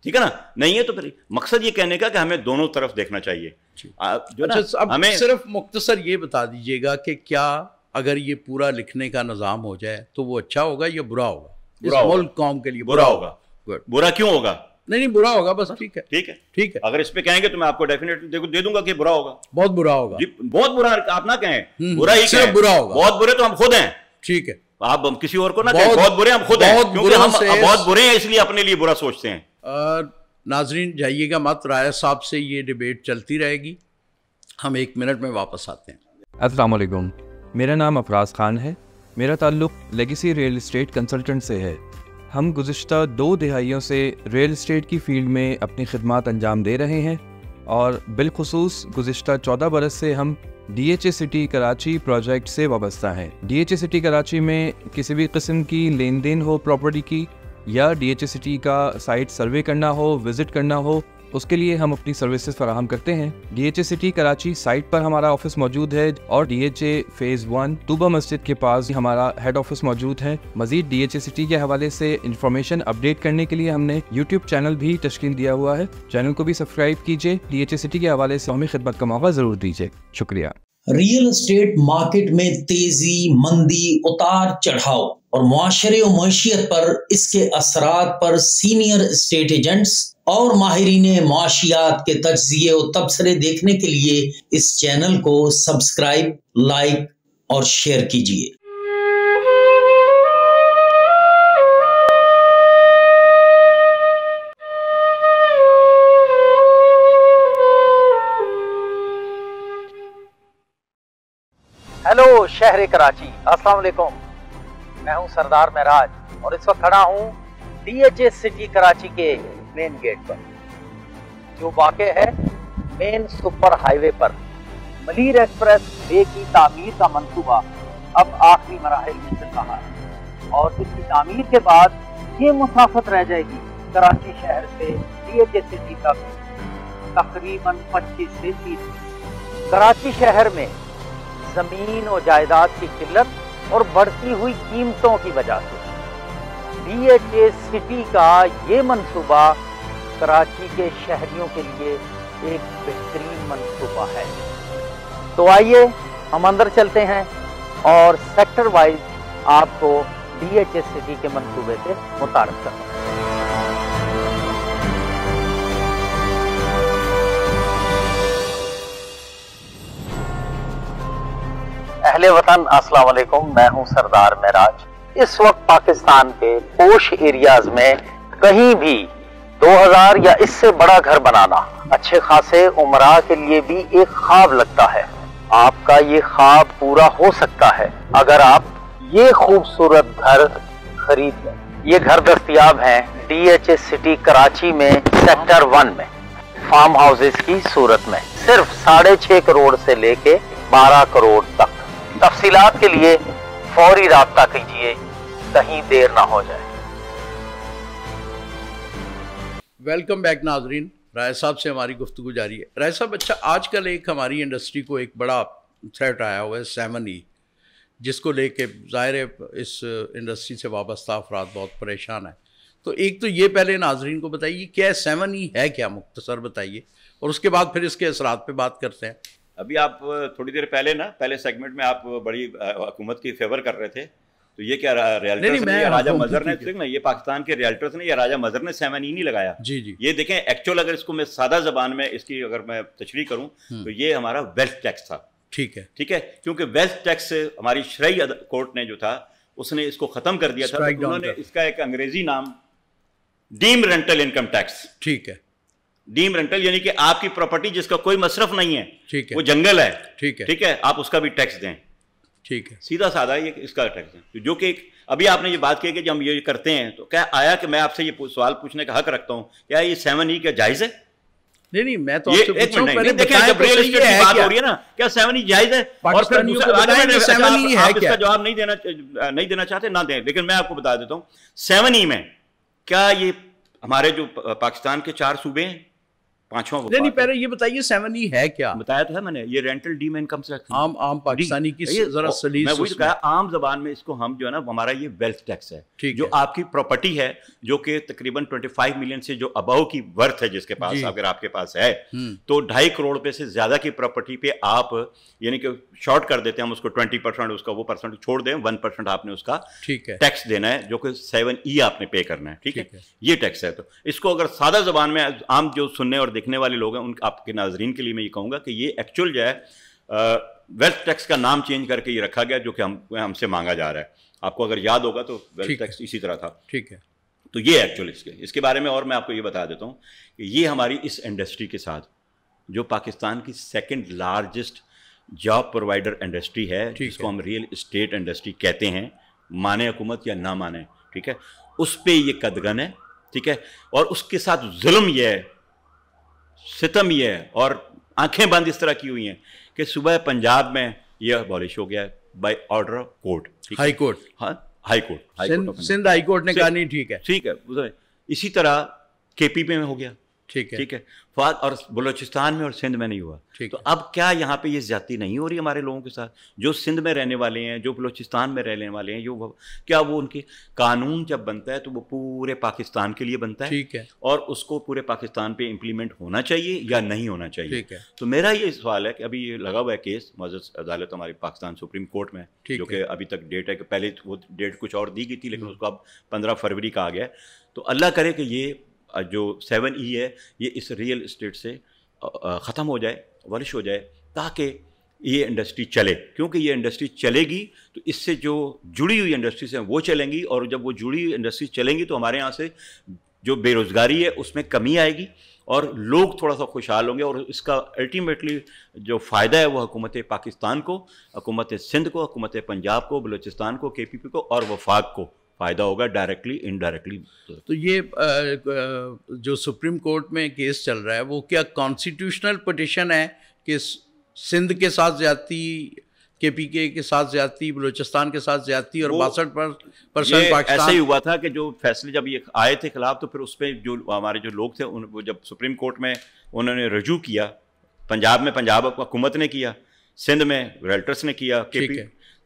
ٹھیک ہے نا. نہیں ہے تو پھر مقصد یہ کہنے کا کہ ہمیں دونوں طرف دیکھنا چاہیے. اب صرف مختصر یہ بتا دیجئے گا کہ کیا اگر یہ پورا لکھنے کا نظام ہو جائے تو وہ اچھا ہوگا یا برا ہوگا؟ اس ملک قوم کے لیے برا ہوگا. برا کیوں ہوگا؟ نہیں برا ہوگا, بس ٹھیک ہے, ٹھیک ہے. اگر اس پہ کہیں گے تو میں آپ کو ڈیفینیٹلی دے دوں گا کہ برا ہوگا, بہت برا ہوگا. بہت برا آپ نہ کہیں, برا ہی صرف برا ہوگا. بہت برے تو ہم خود ہیں, ٹھیک ہے, آپ کسی اور کو نہ کہیں بہت برے, ہم خود ہیں, کیونکہ ہم بہت برے ہیں اس لیے اپنے لیے برا سوچتے ہیں. ناظرین جائیے گا مت, رائے صاحب سے یہ ڈیبیٹ چلتی رہے گی, ہم 1 منٹ میں واپس آتے ہیں. السلام علیکم, میرا نام افراز خان ہے. میرا تعلق لیگیسی ریئل اسٹیٹ کنسلٹنٹ سے ہے. ہم گزشتہ 2 دہائیوں سے ریئل اسٹیٹ کی فیلڈ میں اپنی خدمات انجام دے رہے ہیں, اور بالخصوص گزشتہ 14 برس سے ہم DHA سٹی کراچی پروجیکٹ سے وابستہ ہیں. DHA سٹی کراچی میں کسی بھی قسم کی لین دین ہو پراپرٹی کی, یا DHA سٹی کا سائٹ سروے کرنا ہو, وزٹ کرنا ہو, اس کے لیے ہم اپنی سروسز فراہم کرتے ہیں. DHA سٹی کراچی سائٹ پر ہمارا آفس موجود ہے, اور DHA فیز 1 طوبہ مسجد کے پاس ہمارا ہیڈ آفس موجود ہے. مزید DHA سٹی کے حوالے سے انفارمیشن اپڈیٹ کرنے کے لیے ہم نے یوٹیوب چینل بھی تشکیل دیا ہوا ہے, چینل کو بھی سبسکرائب کیجیے. DHA سٹی کے حوالے سے ہمیں خدمت کا موقع ضرور دیجیے. شکریہ. ریئل اسٹیٹ مارکیٹ میں تیزی, مندی, اتار چڑھاؤ اور معاشرے و معیشت پر اس کے اثرات پر سینئر اسٹیٹ ایجنٹس اور ماہرین معاشیات کے تجزیے و تبصرے دیکھنے کے لیے اس چینل کو سبسکرائب, لائک اور شیئر کیجیے. ہیلو شہر کراچی, السلام علیکم. میں ہوں سردار معراج, اور اس وقت کھڑا ہوں DHA سٹی کراچی کے مین گیٹ پر, جو واقع ہے مین سپر ہائی وے پر. ملیر ایکسپریس وے کی تعمیر کا منصوبہ اب آخری مراحل میں چل رہا ہے, اور اس کی تعمیر کے بعد یہ مسافت رہ جائے گی کراچی شہر سے DHA سٹی تک تقریباً 25 سے 30. کراچی شہر میں زمین و جائیداد کی قلت اور بڑھتی ہوئی قیمتوں کی وجہ سے DHA سٹی کا یہ منصوبہ کراچی کے شہریوں کے لیے ایک بہترین منصوبہ ہے. تو آئیے ہم اندر چلتے ہیں اور سیکٹر وائز آپ کو DHA سٹی کے منصوبے سے متعارف کرتے ہیں. اہل وطن السلام علیکم, میں ہوں سردار معراج. اس وقت پاکستان کے پوش ایریاز میں کہیں بھی 2000 یا اس سے بڑا گھر بنانا اچھے خاصے عمراء کے لیے بھی ایک خواب لگتا ہے. آپ کا یہ خواب پورا ہو سکتا ہے اگر آپ یہ خوبصورت گھر خرید لیں. یہ گھر دستیاب ہیں DHA سٹی کراچی میں سیکٹر 1 میں فارم ہاؤسز کی صورت میں, صرف 6.5 کروڑ سے لے کے 12 کروڑ تک. تفصیلات کے لیے فوری رابطہ کیجیے, کہیں دیر نہ ہو جائے. ویلکم بیک ناظرین, رائے صاحب سے ہماری گفتگو جاری ہے. رائے صاحب, اچھا آج کل ایک ہماری انڈسٹری کو ایک بڑا تھریٹ آیا ہوا ہے 7E, جس کو لے کے ظاہر ہے اس انڈسٹری سے وابستہ افراد بہت پریشان ہیں. تو ایک تو یہ پہلے ناظرین کو بتائیے کیا 7E ہے, کیا مختصر بتائیے, اور اس کے بعد پھر اس کے اثرات پہ بات کرتے ہیں. ابھی آپ تھوڑی دیر پہلے پہلے سیگمنٹ میں آپ بڑی حکومت کی فیور کر رہے تھے, تو یہ کیا ریالٹرز نے, راجہ مظہر نے, یہ پاکستان کے ریالٹرز نے یا راجہ مظہر نے 7E نہیں لگایا. جی یہ دیکھیں ایکچوئل اگر اس کو میں سادہ زبان میں اس کی اگر میں تشریح کروں تو یہ ہمارا ویلتھ ٹیکس تھا. ٹھیک ہے, کیونکہ ویلتھ ٹیکس ہماری شرعی کورٹ نے جو تھا اس نے اس کو ختم کر دیا تھا. انہوں نے اس کا ایک انگریزی نام ڈیم رینٹل انکم ٹیکس. ٹھیک ہے, ڈیم رینٹل یعنی کہ آپ کی پراپرٹی جس کا کوئی مصرف نہیں ہے, وہ جنگل ہے, ٹھیک ہے, آپ اس کا بھی ٹیکس دیں. ٹھیک ہے, سیدھا سادہ یہ اس کا ٹیکس دیں. جو کہ ابھی آپ نے یہ بات کی کہ جب ہم یہ کرتے ہیں تو کیا آیا کہ میں آپ سے یہ سوال پوچھنے کا حق رکھتا ہوں, کیا یہ 7E کیا جائز ہے؟ نہیں میں تو آپ سے پوچھ رہا ہوں پہلے دیکھیں جب ریئل اسٹیٹ کی بات ہو رہی ہے نا کیا 7E جائز ہے؟ اور پھر آپ اس کا جواب نہیں دینا چاہتے نہ دیں، لیکن میں آپ کو بتا دیتا ہوں 7E میں کیا یہ ہمارے جو پاکستان کے 4 صوبے ہیں، 5واں نہیں پہلے یہ بتائیے 7E ہے کیا؟ بتایا تو ہے میں نے، یہ رینٹل ڈیم انکم ٹیکس، عام پاکستانی کی ذرا سلیس، میں وہی کہا عام زبان میں اس کو ہم جو ہے نا ہمارا یہ ویلتھ ٹیکس ہے، جو آپ کی پراپرٹی ہے جو کہ تقریباً 25 ملین سے جو ابو کی ورتھ ہے جس کے پاس، اگر آپ کے پاس ہے تو 2.5 کروڑ روپے سے زیادہ کی پراپرٹی پہ آپ یعنی کہ شارٹ کر دیتے ہیں ہم اس کو 20% اس کا وہ پرسنٹ چھوڑ دیں، 1% آپ نے اس کا ٹیکس دینا ہے جو کہ 7E آپ نے پے کرنا ہے، ٹھیک ہے، یہ ٹیکس ہے۔ تو اس کو اگر سادہ زبان میں عام جو سننے اور دیکھنے والے لوگ ہیں ان آپ کے ناظرین کے لیے میں یہ کہوں گا کہ یہ ایکچوئل جو ہے ویلتھ ٹیکس کا نام چینج کر کے یہ رکھا گیا جو کہ ہم سے مانگا جا رہا ہے۔ آپ کو اگر یاد ہوگا تو ویلتھ ٹیکس اسی طرح تھا، ٹھیک ہے۔ تو یہ ایکچوئل اس کے بارے میں اور میں آپ کو یہ بتا دیتا ہوں کہ یہ ہماری اس انڈسٹری کے ساتھ جو پاکستان کی 2nd largest job provider industry ہے، جس کو ہم ریئل اسٹیٹ انڈسٹری کہتے ہیں، مانے حکومت یا نہ مانے، ٹھیک ہے، اس پہ یہ قدغن ہے، ٹھیک ہے، اور اس کے ساتھ ظلم یہ ہے، ستم یہ ہے اور آنکھیں بند اس طرح کی ہوئی ہیں کہ صبح پنجاب میں یہ ابالش ہو گیا ہے by order of court, high court, ہاں high court, Sindh high court نے کہا نہیں ٹھیک ہے، ٹھیک ہے۔ اسی طرح KP میں ہو گیا، ٹھیک ہے، اور بلوچستان میں اور سندھ میں نہیں ہوا۔ تو اب کیا یہاں پہ یہ زیادتی نہیں ہو رہی ہمارے لوگوں کے ساتھ جو سندھ میں رہنے والے ہیں، جو بلوچستان میں رہنے والے ہیں، کیا وہ ان کے قانون جب بنتا ہے تو وہ پورے پاکستان کے لیے بنتا ہے، ٹھیک ہے، اور اس کو پورے پاکستان پہ امپلیمنٹ ہونا چاہیے یا نہیں ہونا چاہیے؟ تو میرا یہ سوال ہے کہ ابھی یہ لگا ہوا ہے کیس معزز عدالت ہماری پاکستان سپریم کورٹ میں، جو کہ ابھی تک ڈیٹ ہے کہ پہلے وہ ڈیٹ کچھ اور دی گئی تھی لیکن اس کو اب 15 فروری کا آ گیا ہے۔ تو اللہ کرے کہ یہ جو 7E ہے یہ اس ریئل اسٹیٹ سے ختم ہو جائے، ورش ہو جائے، تاکہ یہ انڈسٹری چلے، کیونکہ یہ انڈسٹری چلے گی تو اس سے جو جڑی ہوئی انڈسٹریز ہیں وہ چلیں گی، اور جب وہ جڑی ہوئی انڈسٹریز چلیں گی تو ہمارے یہاں سے جو بے روزگاری ہے اس میں کمی آئے گی اور لوگ تھوڑا سا خوشحال ہوں گے، اور اس کا الٹیمیٹلی جو فائدہ ہے وہ حکومت پاکستان کو، حکومت سندھ کو، حکومت پنجاب کو، بلوچستان کو، KPP کو اور وفاق کو فائدہ ہوگا، ڈائریکٹلی انڈائریکٹلی۔ تو یہ جو سپریم کورٹ میں کیس چل رہا ہے وہ کیا کانسٹیٹیوشنل پٹیشن ہے کہ سندھ کے ساتھ زیادتی، KPK کے ساتھ زیادتی، بلوچستان کے ساتھ زیادتی اور 62% پاکستان؟ ایسا ہی ہوا تھا کہ جو فیصلے جب یہ آئے تھے خلاف تو پھر اس پہ جو ہمارے جو لوگ تھے وہ جب سپریم کورٹ میں انہوں نے رجوع کیا، پنجاب میں پنجاب حکومت نے کیا، سندھ میں ریلٹرس نے کیا،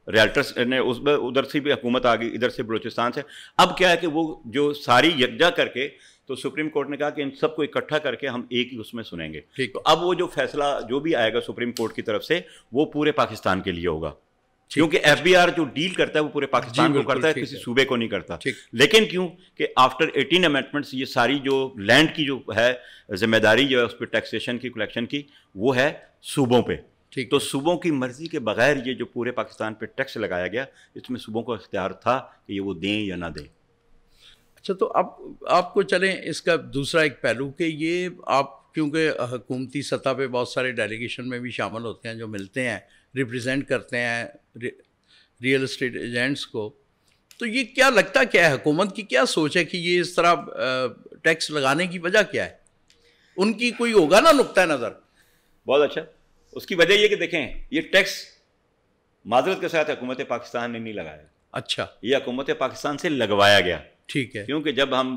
ریلٹرس نے ادھر سے بھی حکومت آ گئی، ادھر سے بلوچستان سے۔ اب کیا ہے کہ وہ جو ساری یکجا کر کے تو سپریم کورٹ نے کہا کہ ان سب کو اکٹھا کر کے ہم ایک ہی اس میں سنیں گے۔ تو اب وہ جو فیصلہ جو بھی آئے گا سپریم کورٹ کی طرف سے وہ پورے پاکستان کے لیے ہوگا، کیونکہ FBR جو ڈیل کرتا ہے وہ پورے پاکستان کو کرتا ہے، کسی صوبے کو نہیں کرتا۔ لیکن کیوں کہ آفٹر 18 امینڈمنٹس یہ ساری جو لینڈ کی جو ہے ذمہ داری جو ہے اس پہ ٹیکسیشن کی، کلیکشن کی، وہ ہے صوبوں پہ۔ تو صوبوں کی مرضی کے بغیر یہ جو پورے پاکستان پہ ٹیکس لگایا گیا اس میں صوبوں کو اختیار تھا کہ یہ وہ دیں یا نہ دیں۔ اچھا، تو اب آپ کو چلیں اس کا دوسرا ایک پہلو کہ یہ آپ کیونکہ حکومتی سطح پہ بہت سارے ڈیلیگیشن میں بھی شامل ہوتے ہیں جو ملتے ہیں، ریپرزینٹ کرتے ہیں ریئل اسٹیٹ ایجنٹس کو، تو یہ کیا لگتا کیا ہے حکومت کی کیا سوچ ہے کہ یہ اس طرح ٹیکس لگانے کی وجہ کیا ہے؟ ان کی کوئی ہوگا نا نقطۂ نظر؟ بہت اچھا، اس کی وجہ یہ کہ دیکھیں یہ ٹیکس معذرت کے ساتھ حکومت پاکستان نے نہیں لگایا، اچھا یہ حکومت پاکستان سے لگوایا گیا، ٹھیک ہے، کیونکہ جب ہم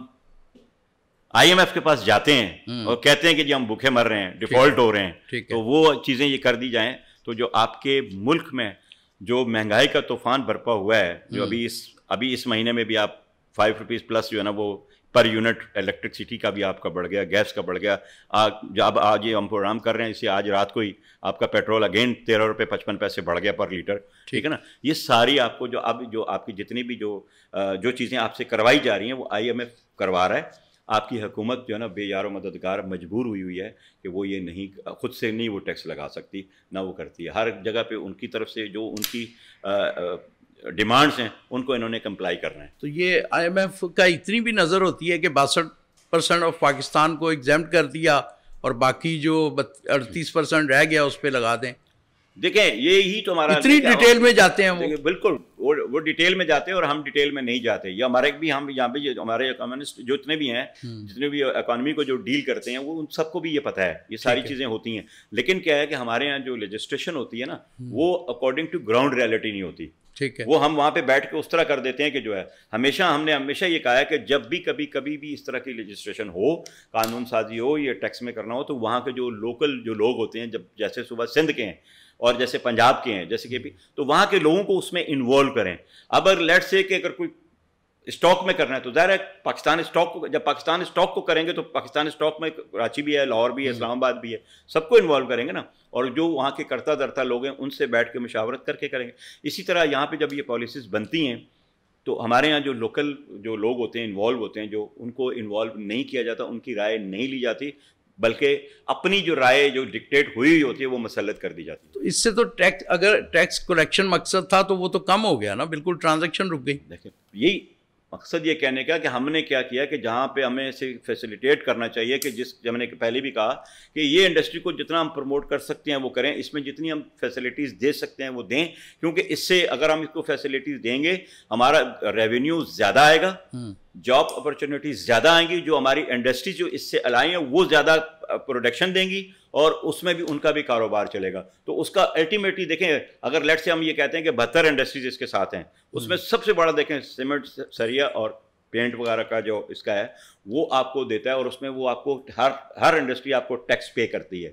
IMF کے پاس جاتے ہیں اور کہتے ہیں کہ جی ہم بھوکے مر رہے ہیں، ڈیفالٹ ہو رہے ہیں، تو وہ چیزیں یہ کر دی جائیں تو جو آپ کے ملک میں جو مہنگائی کا طوفان برپا ہوا ہے، جو ابھی اس مہینے میں بھی آپ 5 روپیز پلس جو ہے نا وہ پر یونٹ الیکٹرکسٹی کا بھی آپ کا بڑھ گیا، گیس کا بڑھ گیا، جب آج یہ ہم پروگرام کر رہے ہیں اسے آج رات کو ہی آپ کا پیٹرول اگین 13 روپے 55 پیسے بڑھ گیا پر لیٹر، ٹھیک ہے نا۔ یہ ساری آپ کو جو آپ کی جتنی بھی جو چیزیں آپ سے کروائی جا رہی ہیں وہ IMF کروا رہا ہے۔ آپ کی حکومت جو ہے نا بے یار و مددگار مجبور ہوئی ہے کہ وہ یہ نہیں خود سے نہیں وہ ٹیکس لگا سکتی، نہ وہ کرتی ہے، ہر جگہ پہ ان کی طرف سے جو ان کی ڈیمانڈس ہیں ان کو انہوں نے کمپلائی کرنا ہے۔ تو یہ IMF کا اتنی بھی نظر ہوتی ہے کہ 62% آف پاکستان کو ایگزیمپٹ کر دیا اور باقی جو 38% رہ گیا اس پہ لگا دیں؟ دیکھیں یہی تو ہمارا اتنی ڈیٹیل میں جاتے ہیں وہ. بالکل وہ ڈیٹیل میں جاتے ہیں اور ہم ڈیٹیل میں نہیں جاتے. یہ ہمارے بھی ہم یہاں پہ ہمارے اکانومسٹ جو اتنے بھی ہیں جتنے بھی اکانومی کو جو ڈیل کرتے ہیں وہ ان سب کو بھی یہ پتہ ہے یہ ساری چیزیں ہوتی ہیں. لیکن کیا ہے کہ ہمارے یہاں جو لیجسلیشن ہوتی ہے نا وہ اکارڈنگ ٹو گراؤنڈ ریئلٹی نہیں ہوتی. ٹھیک ہے, وہ ہم وہاں پہ بیٹھ کے اس طرح کر دیتے ہیں کہ جو ہے ہم نے ہمیشہ یہ کہا ہے کہ جب بھی کبھی بھی اس طرح کی لیجسلیشن ہو, قانون سازی ہو یا ٹیکس میں کرنا ہو, تو وہاں کے جو لوکل جو لوگ ہوتے ہیں, جب جیسے صبح سندھ کے ہیں اور جیسے پنجاب کے ہیں جیسے کہ بھی, تو وہاں کے لوگوں کو اس میں انوالو کریں. اب اگر لیٹ سے کہ اگر کوئی اسٹاک میں کرنا ہے تو ظاہر ہے پاکستان اسٹاک کو, جب پاکستان اسٹاک کو کریں گے تو پاکستان اسٹاک میں کراچی بھی ہے, لاہور بھی ہے, اسلام آباد بھی ہے, سب کو انوالو کریں گے نا. اور جو وہاں کے کرتا درتا لوگ ہیں ان سے بیٹھ کے مشاورت کر کے کریں گے. اسی طرح یہاں پہ جب یہ پالیسیز بنتی ہیں تو ہمارے یہاں جو لوکل جو لوگ ہوتے ہیں انوالو ہوتے ہیں, جو ان کو انوالو نہیں کیا جاتا, ان کی رائے نہیں لی جاتی, بلکہ اپنی جو رائے جو ڈکٹیٹ ہوئی ہوتی ہے وہ مسلط کر دی جاتی ہے. تو اس سے تو ٹیکس, اگر ٹیکس کلیکشن مقصد تھا تو وہ تو کم ہو گیا نا, بالکل ٹرانزیکشن رک گئی. دیکھیں یہی مقصد یہ کہنے کا کہ ہم نے کیا کیا کہ جہاں پہ ہمیں اسے فیسیلیٹیٹ کرنا چاہیے کہ جب میں نے پہلے بھی کہا کہ یہ انڈسٹری کو جتنا ہم پروموٹ کر سکتے ہیں وہ کریں, اس میں جتنی ہم فیسیلیٹیز دے سکتے ہیں وہ دیں, کیونکہ اس سے اگر ہم اس کو فیسیلیٹیز دیں گے ہمارا ریونیو زیادہ آئے گا, جاب اپرچونیٹیز زیادہ آئیں گی, جو ہماری انڈسٹری جو اس سے الائی ہیں وہ زیادہ پروڈکشن دیں گی اور اس میں بھی ان کا بھی کاروبار چلے گا. تو اس کا الٹیمیٹلی دیکھیں, اگر لیٹ سے ہم یہ کہتے ہیں کہ 72 انڈسٹریز اس کے ساتھ ہیں, اس میں سب سے بڑا دیکھیں سیمنٹ, سریا اور پینٹ وغیرہ کا جو اس کا ہے وہ آپ کو دیتا ہے, اور اس میں وہ آپ کو ہر انڈسٹری آپ کو ٹیکس پے کرتی ہے.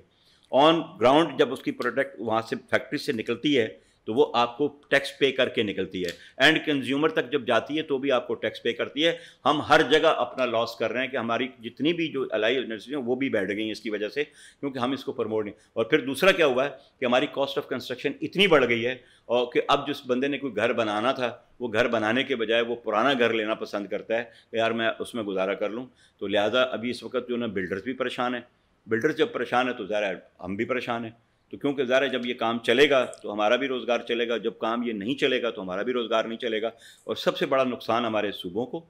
آن گراؤنڈ جب اس کی پروڈکٹ وہاں سے فیکٹری سے نکلتی ہے تو وہ آپ کو ٹیکس پے کر کے نکلتی ہے, اینڈ کنزیومر تک جب جاتی ہے تو بھی آپ کو ٹیکس پے کرتی ہے. ہم ہر جگہ اپنا لاس کر رہے ہیں کہ ہماری جتنی بھی جو الائی انڈسٹری ہیں وہ بھی بیٹھ گئی ہیں اس کی وجہ سے, کیونکہ ہم اس کو پروموٹ نہیں. اور پھر دوسرا کیا ہوا ہے کہ ہماری کاسٹ آف کنسٹرکشن اتنی بڑھ گئی ہے, اور کہ اب جس بندے نے کوئی گھر بنانا تھا وہ گھر بنانے کے بجائے وہ پرانا گھر لینا پسند کرتا ہے کہ یار میں اس میں گزارا کر لوں. تو لہٰذا ابھی اس وقت جو نا بلڈرز بھی پریشان ہیں, بلڈرز جب پریشان ہے تو ظاہر ہے ہم بھی پریشان ہیں. تو کیونکہ ظاہر ہے جب یہ کام چلے گا تو ہمارا بھی روزگار چلے گا, جب کام یہ نہیں چلے گا تو ہمارا بھی روزگار نہیں چلے گا. اور سب سے بڑا نقصان ہمارے صوبوں کو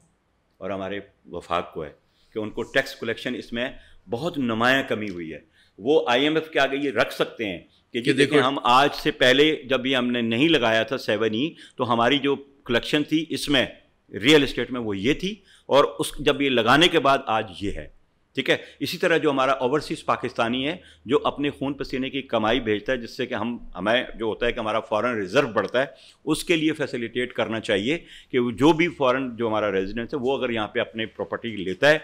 اور ہمارے وفاق کو ہے کہ ان کو ٹیکس کلیکشن اس میں بہت نمایاں کمی ہوئی ہے. وہ IMF کے آگے یہ رکھ سکتے ہیں کہ دیکھیں ہم آج سے پہلے جب یہ ہم نے نہیں لگایا تھا 7E تو ہماری جو کلیکشن تھی اس میں ریئل اسٹیٹ میں وہ یہ تھی, اور اس جب یہ لگانے کے بعد آج یہ ہے. ٹھیک ہے, اسی طرح جو ہمارا اوورسیز پاکستانی ہے جو اپنے خون پسینے کی کمائی بھیجتا ہے, جس سے کہ ہمیں جو ہوتا ہے کہ ہمارا فارن ریزرو بڑھتا ہے, اس کے لیے فیسیلیٹیٹ کرنا چاہیے کہ جو بھی فارن جو ہمارا ریزیڈنٹ ہے وہ اگر یہاں پہ اپنے پراپرٹی لیتا ہے,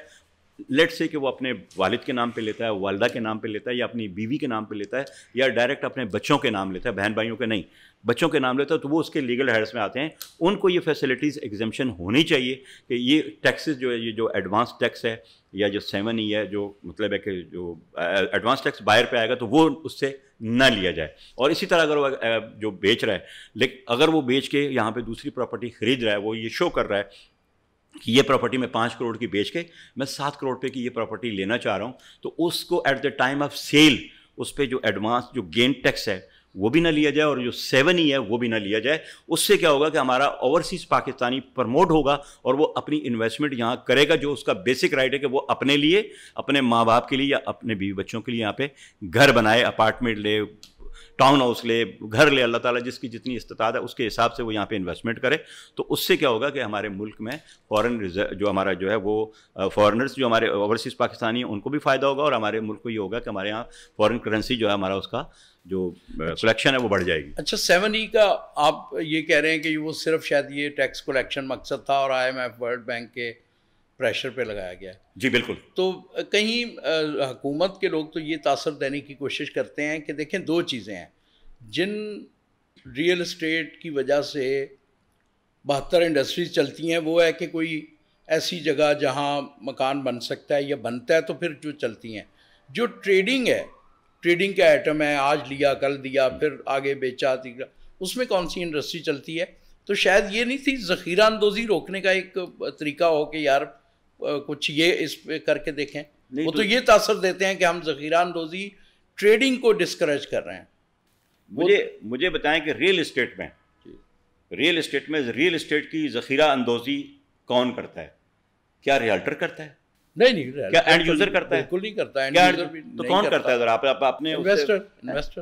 لیٹ سے کہ وہ اپنے والد کے نام پہ لیتا ہے, والدہ کے نام پہ لیتا ہے, یا اپنی بیوی کے نام پہ لیتا ہے, یا ڈائریکٹ اپنے بچوں کے نام لیتا ہے, بہن بھائیوں کے نہیں, بچوں کے نام لیتا ہے, تو وہ اس کے لیگل ہیڈس میں آتے ہیں. ان کو یہ فیسلٹیز ایگزمپشن ہونی چاہیے کہ یہ ٹیکسز جو ہے, یہ جو ایڈوانس ٹیکس ہے یا جو 7E ہے, جو مطلب ہے کہ جو ایڈوانس ٹیکس بائر پہ آئے گا تو وہ اس سے نہ لیا جائے. اور اسی طرح اگر وہ جو بیچ رہا ہے, لیکن اگر وہ بیچ کے یہاں پہ دوسری پراپرٹی خرید رہا ہے, وہ یہ شو کر رہا ہے کہ یہ پراپرٹی میں 5 کروڑ کی بیچ کے میں 7 کروڑ پہ کی یہ پراپرٹی لینا چاہ رہا ہوں, تو اس کو at the time of sale اس پہ جو ایڈوانس جو گین ٹیکس ہے وہ بھی نہ لیا جائے, اور جو 7E ہے وہ بھی نہ لیا جائے. اس سے کیا ہوگا کہ ہمارا اوورسیز پاکستانی پرموٹ ہوگا اور وہ اپنی انویسٹمنٹ یہاں کرے گا, جو اس کا بیسک رائٹ ہے کہ وہ اپنے لیے, اپنے ماں باپ کے لیے یا اپنے بیوی بچوں کے لیے یہاں پہ گھر بنائے, اپارٹمنٹ لے, ٹاؤن ہاؤس لے, گھر لے, اللہ تعالیٰ جس کی جتنی استطاعت ہے اس کے حساب سے وہ یہاں پہ انویسٹمنٹ کرے. تو اس سے کیا ہوگا کہ ہمارے ملک میں فارن جو ہمارا جو ہے وہ فارنرز جو ہمارے اوورسیز پاکستانی ہیں ان کو بھی فائدہ ہوگا, اور ہمارے ملک کو یہ ہوگا کہ ہمارے یہاں فارن کرنسی جو ہے ہمارا اس کا جو کلیکشن ہے وہ بڑھ جائے گی. اچھا 7E کا آپ یہ کہہ رہے ہیں کہ وہ صرف شاید یہ ٹیکس کلیکشن مقصد تھا اور IMF ورلڈ بینک کے پریشر پہ لگایا گیا ہے. جی بالکل. تو کہیں حکومت کے لوگ تو یہ تاثر دینے کی کوشش کرتے ہیں کہ دیکھیں 2 چیزیں ہیں, جن ریئل اسٹیٹ کی وجہ سے 72 انڈسٹریز چلتی ہیں وہ ہے کہ کوئی ایسی جگہ جہاں مکان بن سکتا ہے یا بنتا ہے تو پھر جو چلتی ہیں. جو ٹریڈنگ ہے, ٹریڈنگ کا آئٹم ہے, آج لیا کل دیا پھر آگے بیچا, اس میں کون سی انڈسٹری چلتی ہے؟ تو شاید یہ نہیں تھی ذخیرہ اندوزی روکنے کا ایک طریقہ ہو کہ یار کچھ یہ اس پہ کر کے دیکھیں. وہ تو یہ تاثر دیتے ہیں کہ ہم ذخیرہ اندوزی ٹریڈنگ کو ڈسکریج کر رہے ہیں. مجھے بتائیں کہ ریئل اسٹیٹ کی ذخیرہ اندوزی کون کرتا ہے؟ کیا ریالٹر کرتا ہے؟ نہیں, کیا اینڈ یوزر کرتا ہے؟ بالکل نہیں کرتا. تو کون کرتا ہے ذرا آپ نے؟ انویسٹر.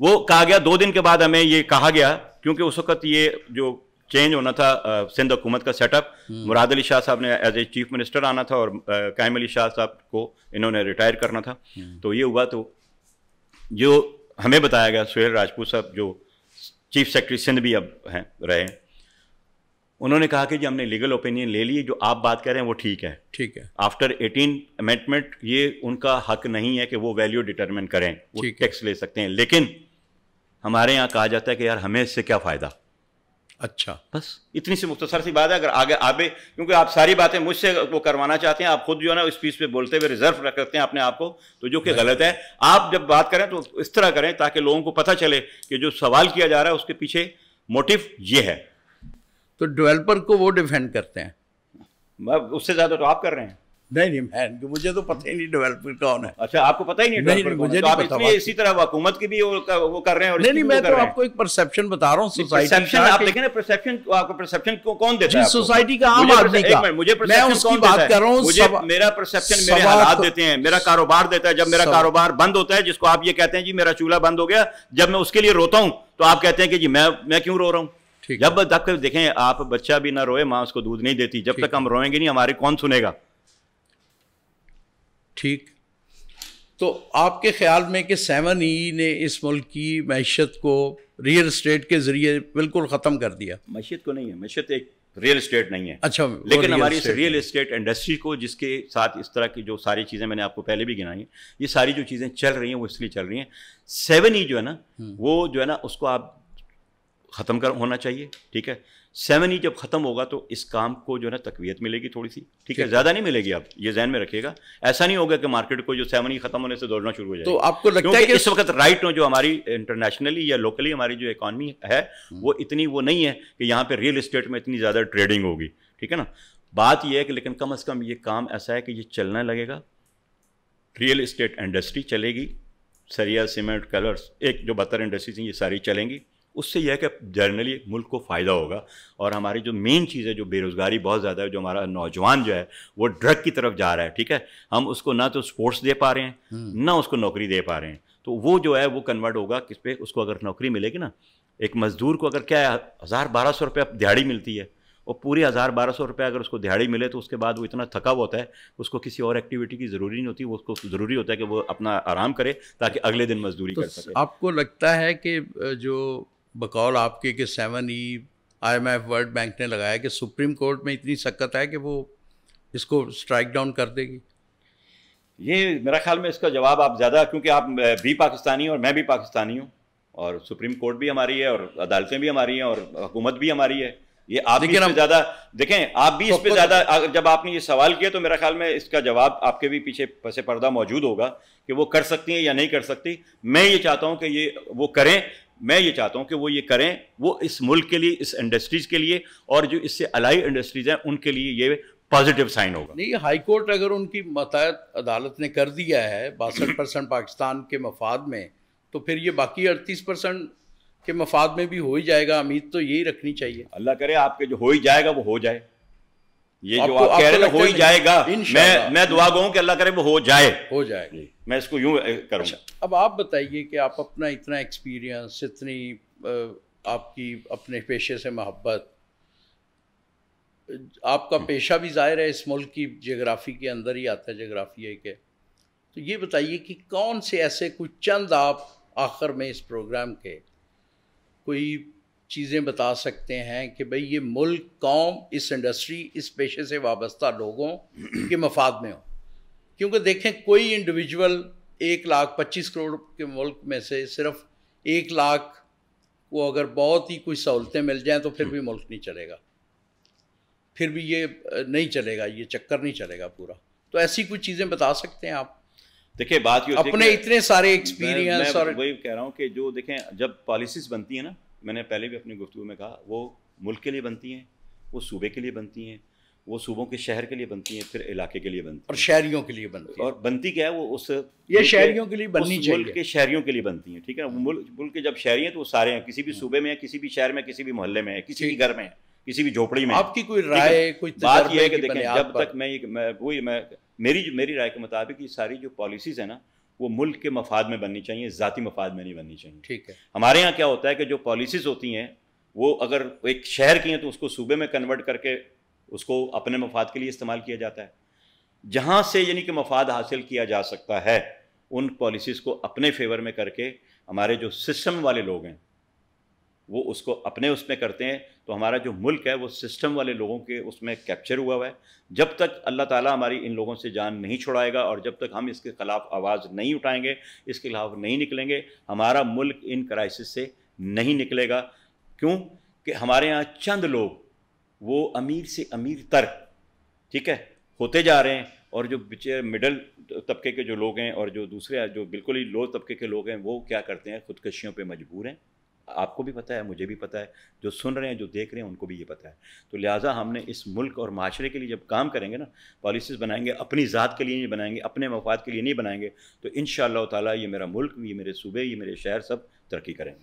وہ کہا گیا 2 دن کے بعد ہمیں یہ کہا گیا, کیونکہ اس وقت یہ جو چینج ہونا تھا سندھ حکومت کا سیٹ اپ, مراد علی شاہ صاحب نے ایز اے چیف منسٹر آنا تھا اور قائم علی شاہ صاحب کو انہوں نے ریٹائر کرنا تھا. تو یہ ہوا, تو جو ہمیں بتایا گیا سہیل راجپوت صاحب جو چیف سیکرٹری سندھ بھی اب ہیں رہے, انہوں نے کہا کہ جی ہم نے لیگل اوپینین لے لی, جو آپ بات کر رہے ہیں وہ ٹھیک ہے, ٹھیک ہے. آفٹر 18 امینڈمنٹ یہ ان کا حق نہیں ہے کہ وہ ویلیو ڈٹرمن کریں, وہ ٹیکس لے سکتے ہیں, لیکن ہمارے یہاں کہا جاتا ہے کہ یار ہمیں اس سے کیا فائدہ. اچھا, بس اتنی سی مختصر سی بات ہے. اگر آگے کیونکہ آپ ساری باتیں مجھ سے وہ کروانا چاہتے ہیں, آپ خود جو ہے نا اس پیس پہ بولتے ہوئے ریزرو رکھتے ہیں اپنے آپ کو, تو جو کہ غلط ہے. آپ جب بات کریں تو اس طرح کریں تاکہ لوگوں کو پتہ چلے کہ جو سوال کیا جا رہا ہے اس کے پیچھے موٹیو یہ ہے. تو ڈیولپر کو وہ ڈیفینڈ کرتے ہیں, اس سے زیادہ تو آپ کر رہے ہیں. نہیں مجھے تو پتہ ہی نہیں ڈیولپر کون ہے. اچھا, آپ کو پتہ ہی نہیں, مجھے آپ اس لیے اسی طرح حکومت کی بھی وہ کر رہے ہیں. نہیں, میں تو آپ کو ایک پرسیپشن بتا رہا ہوں سوسائٹی کا. آپ دیکھیں نا پرسیپشن, آپ کو پرسیپشن کون دیتا ہے؟ سوسائٹی کا عام آدمی کا. میں اس کی بات کر رہا ہوں, میرا پرسیپشن میرے حالات دیتے ہیں, میرا کاروبار دیتا ہے. جب میرا کاروبار بند ہوتا ہے, جس کو آپ یہ کہتے ہیں جی میرا چولہا بند ہو گیا, جب میں اس کے لیے روتا ہوں تو آپ کہتے ہیں کہ جی میں کیوں رو رہا ہوں. جب تک دیکھیں آپ بچہ بھی نہ روئے, ماں اس کو دودھ نہیں دیتی. جب تک ہم روئیں گے نہیں, ہمارے کون سنے گا. ٹھیک, تو آپ کے خیال میں کہ 7E نے اس ملک کی معیشت کو ریئل اسٹیٹ کے ذریعے بالکل ختم کر دیا؟ معیشت کو نہیں ہے, معیشت ایک ریئل اسٹیٹ نہیں ہے. اچھا, لیکن ہماری اس ریئل اسٹیٹ انڈسٹری کو, جس کے ساتھ اس طرح کی جو ساری چیزیں میں نے آپ کو پہلے بھی گنائی ہیں, یہ ساری جو چیزیں چل رہی ہیں وہ اس لیے چل رہی ہیں. 7E جو ہے نا, وہ جو ہے نا اس کو آپ ختم ہونا چاہیے. ٹھیک ہے, 7E جب ختم ہوگا تو اس کام کو جو ہے نا تقویت ملے گی تھوڑی سی. ٹھیک ہے, زیادہ نہیں ملے گی, آپ یہ ذہن میں رکھیے گا. ایسا نہیں ہوگا کہ مارکیٹ کو جو 7E ختم ہونے سے دوڑنا شروع ہو جائے. تو آپ کو لگتا ہے کہ اس وقت رائٹ جو ہماری انٹرنیشنلی یا لوکلی ہماری جو اکانومی ہے وہ اتنی وہ نہیں ہے کہ یہاں پہ ریئل اسٹیٹ میں اتنی زیادہ ٹریڈنگ ہوگی. ٹھیک ہے نا, بات یہ ہے کہ لیکن کم از کم یہ کام ایسا ہے کہ یہ چلنا لگے گا. ریئل اسٹیٹ انڈسٹری چلے گی, سریا, سیمنٹ, کلرس, ایک جو 72 انڈسٹریز ہیں یہ ساری چلیں گی. اس سے یہ ہے کہ جنرلی ملک کو فائدہ ہوگا. اور ہماری جو مین چیز ہے, جو بے روزگاری بہت زیادہ ہے, جو ہمارا نوجوان جو ہے وہ ڈرگ کی طرف جا رہا ہے. ٹھیک ہے, ہم اس کو نہ تو سپورٹس دے پا رہے ہیں, نہ اس کو نوکری دے پا رہے ہیں. تو وہ جو ہے وہ کنورٹ ہوگا کس پہ, اس کو اگر نوکری ملے گی نا, ایک مزدور کو اگر کیا ہے 1000-1200 روپے دیہڑی ملتی ہے, اور پوری 1000-1200 روپے اگر اس کو دیہڑی ملے تو اس کے بعد وہ اتنا تھکا ہوا ہوتا ہے, اس کو کسی اور ایکٹیویٹی کی ضروری نہیں ہوتی. وہ اس کو ضروری ہوتا ہے کہ وہ اپنا آرام کرے تاکہ اگلے دن مزدوری کر سکے. آپ کو لگتا ہے کہ جو بقول آپ کے کہ 7E IMF ورلڈ بینک نے لگایا کہ سپریم کورٹ میں اتنی سخت ہے کہ وہ اس کو اسٹرائک ڈاؤن کر دے گی؟ یہ میرا خیال میں اس کا جواب آپ زیادہ, کیونکہ آپ بھی پاکستانی ہیں اور میں بھی پاکستانی ہوں, اور سپریم کورٹ بھی ہماری ہے, اور عدالتیں بھی ہماری ہیں, اور حکومت بھی ہماری ہے. یہ آپ بھی اس پہ زیادہ دیکھیں, آپ بھی اس پہ زیادہ, جب آپ نے یہ سوال کیا تو میرا خیال میں اس کا جواب آپ کے بھی پیچھے پس پردہ موجود ہوگا کہ وہ کر سکتی ہیں یا نہیں کر سکتی. میں یہ چاہتا ہوں کہ یہ وہ کریں, میں یہ چاہتا ہوں کہ وہ یہ کریں, وہ اس ملک کے لیے, اس انڈسٹریز کے لیے, اور جو اس سے الائی انڈسٹریز ہیں ان کے لیے یہ پازیٹیو سائن ہوگا. نہیں, ہائی کورٹ اگر ان کی ماتحت عدالت نے کر دیا ہے 62% پاکستان کے مفاد میں, تو پھر یہ باقی 38% کے مفاد میں بھی ہو ہی جائے گا. امید تو یہی رکھنی چاہیے. اللہ کرے آپ کے جو ہو ہی جائے گا وہ ہو جائے. یہ جو آپ کہہ رہے ہیں ہو ہی جائے گا, میں دعا گو ہوں کہ اللہ کرے وہ ہو جائے گی. میں اس کو یوں کروں. اب آپ بتائیے کہ آپ اپنا اتنا ایکسپیرینس, اتنی آپ کی اپنے پیشے سے محبت, آپ کا پیشہ بھی ظاہر ہے اس ملک کی جغرافی کے اندر ہی آتا ہے, جغرافیہ کے, تو یہ بتائیے کہ کون سے ایسے کچھ چند آپ آخر میں اس پروگرام کے کوئی چیزیں بتا سکتے ہیں کہ بھئی یہ ملک, قوم, اس انڈسٹری, اس پیشے سے وابستہ لوگوں کے مفاد میں ہو. کیونکہ دیکھیں کوئی انڈیویجول 1,25,000 کروڑ کے ملک میں سے صرف 1 لاکھ کو اگر بہت ہی کوئی سہولتیں مل جائیں تو پھر بھی ملک نہیں چلے گا, پھر بھی یہ نہیں چلے گا, یہ چکر نہیں چلے گا پورا. تو ایسی کچھ چیزیں بتا سکتے ہیں آپ؟ دیکھیں بات یہ اپنے اتنے سارے ایکسپیرینس, اور وہی کہہ رہا ہوں کہ جو دیکھیں جب پالیسیز بنتی ہیں نا, میں نے پہلے بھی اپنی گفتگو میں کہا, وہ ملک کے لیے بنتی ہیں, وہ صوبے کے لیے بنتی ہیں, وہ صوبوں کے شہر کے لیے بنتی ہیں, پھر علاقے کے لیے بنتی ہیں, اور شہریوں کے لیے بنتی ہیں. اور بنتی کیا ہے, وہ اس یہ شہریوں کے لیے بننی چاہیے, ملک کے شہریوں کے لیے بنتی ہیں. ٹھیک ہے نا, ملک کے جب شہری ہیں تو وہ سارے ہیں, کسی بھی صوبے میں ہیں, کسی بھی شہر میں, کسی بھی محلے میں ہیں, کسی بھی گھر میں ہیں, کسی بھی جھوپڑی میں. آپ کی کوئی رائے, کوئی بات یہ ہے کہ دیکھیں جب تک میری رائے کے مطابق یہ ساری جو پالیسیز ہیں نا وہ ملک کے مفاد میں بننی چاہیے، ذاتی مفاد میں نہیں بننی چاہیے. ٹھیک ہے. ہمارے یہاں کیا ہوتا ہے کہ جو پالیسیز ہوتی ہیں وہ اگر ایک شہر کی ہیں تو اس کو صوبے میں کنورٹ کر کے اس کو اپنے مفاد کے لیے استعمال کیا جاتا ہے. جہاں سے یعنی کہ مفاد حاصل کیا جا سکتا ہے ان پالیسیز کو اپنے فیور میں کر کے ہمارے جو سسٹم والے لوگ ہیں وہ اس کو اپنے اس میں کرتے ہیں. تو ہمارا جو ملک ہے وہ سسٹم والے لوگوں کے اس میں کیپچر ہوا ہے. جب تک اللہ تعالیٰ ہماری ان لوگوں سے جان نہیں چھڑائے گا اور جب تک ہم اس کے خلاف آواز نہیں اٹھائیں گے، اس کے خلاف نہیں نکلیں گے، ہمارا ملک ان کرائسس سے نہیں نکلے گا. کیوں کہ ہمارے ہاں چند لوگ وہ امیر سے امیر تر ٹھیک ہے ہوتے جا رہے ہیں، اور جو بچے مڈل طبقے کے جو لوگ ہیں اور جو دوسرے جو بالکل ہی لو طبقے کے لوگ ہیں وہ کیا کرتے ہیں، خودکشیوں پہ مجبور ہیں. آپ کو بھی پتہ ہے، مجھے بھی پتہ ہے، جو سن رہے ہیں جو دیکھ رہے ہیں ان کو بھی یہ پتہ ہے. تو لہٰذا ہم نے اس ملک اور معاشرے کے لیے جب کام کریں گے نا، پالیسیز بنائیں گے، اپنی ذات کے لیے نہیں بنائیں گے، اپنے مفاد کے لیے نہیں بنائیں گے، تو انشاءاللہ تعالیٰ یہ میرا ملک، یہ میرے صوبے، یہ میرے شہر سب ترقی کریں گے.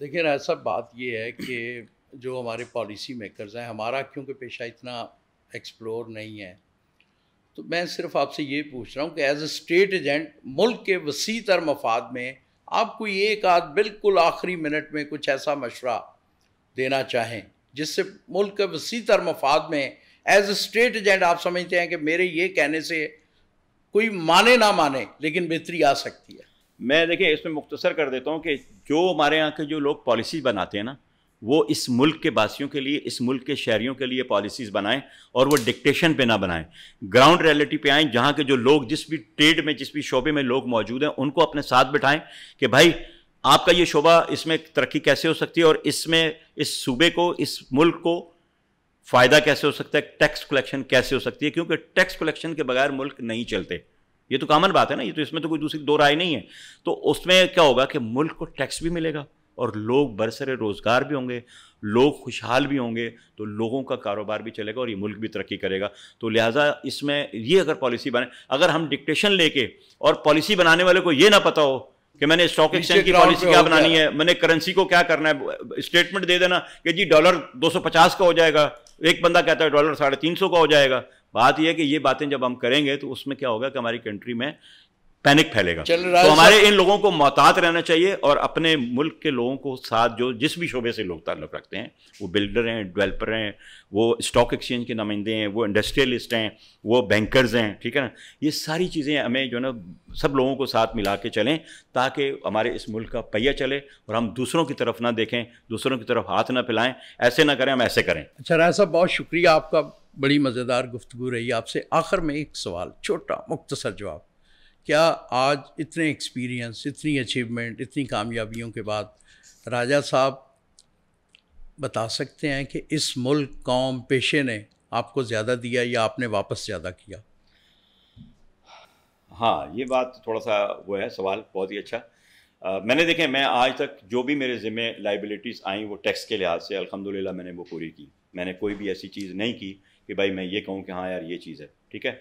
دیکھیں ایسا بات یہ ہے کہ جو ہمارے پالیسی میکرز ہیں، ہمارا کیونکہ پیشہ اتنا ایکسپلور نہیں ہے، تو میں صرف آپ سے یہ پوچھ رہا ہوں کہ ایز اے اسٹیٹ ایجنٹ ملک کے وسیع تر مفاد میں آپ کوئی ایک آدھ بالکل آخری منٹ میں کچھ ایسا مشورہ دینا چاہیں جس سے ملک کے وسیع تر مفاد میں ایز اے اسٹیٹ ایجنٹ آپ سمجھتے ہیں کہ میرے یہ کہنے سے کوئی مانے نہ مانے لیکن بہتری آ سکتی ہے. میں دیکھیں اس میں مختصر کر دیتا ہوں کہ جو ہمارے یہاں کے جو لوگ پالیسیز بناتے ہیں نا، وہ اس ملک کے باسیوں کے لیے، اس ملک کے شہریوں کے لیے پالیسیز بنائیں، اور وہ ڈکٹیشن پہ نہ بنائیں. گراؤنڈ ریئلٹی پہ آئیں، جہاں کے جو لوگ جس بھی ٹریڈ میں، جس بھی شعبے میں لوگ موجود ہیں ان کو اپنے ساتھ بٹھائیں کہ بھائی آپ کا یہ شعبہ، اس میں ترقی کیسے ہو سکتی ہے، اور اس میں اس صوبے کو، اس ملک کو فائدہ کیسے ہو سکتا ہے، ٹیکس کلیکشن کیسے ہو سکتی ہے، کیونکہ ٹیکس کلیکشن کے بغیر ملک نہیں چلتے. یہ تو کامن بات ہے نا، یہ تو اس میں تو کوئی دوسری دو رائے نہیں ہے. تو اس میں کیا ہوگا کہ ملک کو ٹیکس بھی ملے گا اور لوگ برسر روزگار بھی ہوں گے، لوگ خوشحال بھی ہوں گے، تو لوگوں کا کاروبار بھی چلے گا اور یہ ملک بھی ترقی کرے گا. تو لہٰذا اس میں یہ اگر پالیسی بنے، اگر ہم ڈکٹیشن لے کے اور پالیسی بنانے والے کو یہ نہ پتہ ہو کہ میں نے اسٹاک ایکسچینج کی پالیسی کیا بنانی ہے، میں نے کرنسی کو کیا کرنا ہے، اسٹیٹمنٹ دے دینا کہ جی ڈالر 250 کا ہو جائے گا، ایک بندہ کہتا ہے ڈالر 350 کا ہو جائے گا. بات یہ ہے کہ یہ باتیں جب ہم کریں گے تو اس میں کیا ہوگا کہ ہماری کنٹری میں پینک پھیلے گا. تو ہمارے ان لوگوں کو محتاط رہنا چاہیے اور اپنے ملک کے لوگوں کو ساتھ، جو جس بھی شعبے سے لوگ تعلق رکھتے ہیں، وہ بلڈر ہیں، ڈیولپر ہیں، وہ اسٹاک ایکسچینج کے نمائندے ہیں، وہ انڈسٹریلسٹ ہیں، وہ بینکرز ہیں، ٹھیک ہے نا، یہ ساری چیزیں ہمیں جو ہے نا سب لوگوں کو ساتھ ملا کے چلیں تاکہ ہمارے اس ملک کا پہیہ چلے اور ہم دوسروں کی طرف نہ دیکھیں، دوسروں کی طرف ہاتھ نہ پھیلائیں، ایسے نہ کریں، ہم ایسے کریں. اچھا راجہ صاحب، بہت شکریہ آپ کا، بڑی مزیدار گفتگو رہی آپ سے. آخر میں ایک سوال، چھوٹا مختصر جواب. کیا آج اتنے ایکسپیرینس، اتنی اچیومنٹ، اتنی کامیابیوں کے بعد راجہ صاحب بتا سکتے ہیں کہ اس ملک، قوم، پیشے نے آپ کو زیادہ دیا یا آپ نے واپس زیادہ کیا؟ ہاں، یہ بات تھوڑا سا وہ ہے، سوال بہت ہی اچھا. میں نے دیکھیں، میں آج تک جو بھی میرے ذمہ لائبلٹیز آئیں وہ ٹیکس کے لحاظ سے الحمدللہ میں نے وہ پوری کی. میں نے کوئی بھی ایسی چیز نہیں کی کہ بھائی میں یہ کہوں کہ ہاں یار یہ چیز ہے، ٹھیک ہے.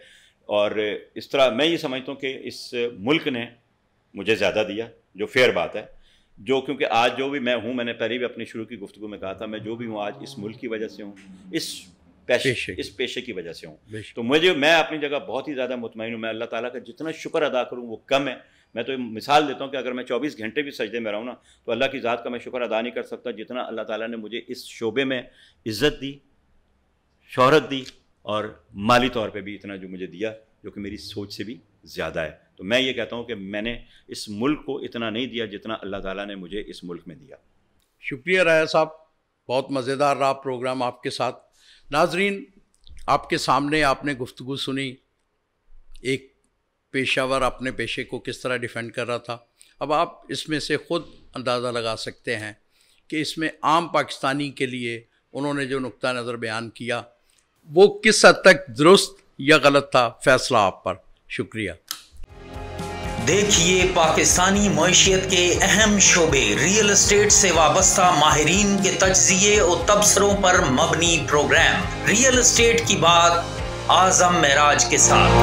اور اس طرح میں یہ سمجھتا ہوں کہ اس ملک نے مجھے زیادہ دیا، جو فیئر بات ہے، جو کیونکہ آج جو بھی میں ہوں، میں نے پہلے بھی اپنی شروع کی گفتگو میں کہا تھا، میں جو بھی ہوں آج اس ملک کی وجہ سے ہوں، اس پیشے کی وجہ سے ہوں. تو میں اپنی جگہ بہت ہی زیادہ مطمئن ہوں. میں اللہ تعالیٰ کا جتنا شکر ادا کروں وہ کم ہے. میں تو مثال دیتا ہوں کہ اگر میں 24 گھنٹے بھی سجدے میں رہوں نا تو اللہ کی ذات کا میں شکر ادا نہیں کر سکتا جتنا اللہ تعالیٰ نے مجھے اس شعبے میں عزت دی، شہرت دی، اور مالی طور پہ بھی اتنا جو مجھے دیا، جو کہ میری سوچ سے بھی زیادہ ہے. تو میں یہ کہتا ہوں کہ میں نے اس ملک کو اتنا نہیں دیا جتنا اللہ تعالیٰ نے مجھے اس ملک میں دیا. شکریہ راجہ صاحب، بہت مزیدار رہا پروگرام آپ کے ساتھ. ناظرین، آپ کے سامنے آپ نے گفتگو سنی، ایک پیشہ ور اپنے پیشے کو کس طرح ڈیفینڈ کر رہا تھا. اب آپ اس میں سے خود اندازہ لگا سکتے ہیں کہ اس میں عام پاکستانی کے لیے انہوں نے جو نقطہ نظر بیان کیا وہ کس حد تک درست یا غلط تھا. فیصلہ آپ پر. شکریہ. دیکھیے پاکستانی معیشت کے اہم شعبے، ریئل اسٹیٹ سے وابستہ ماہرین کے تجزیے اور تبصروں پر مبنی پروگرام ریئل اسٹیٹ کی بات اعظم معراج کے ساتھ.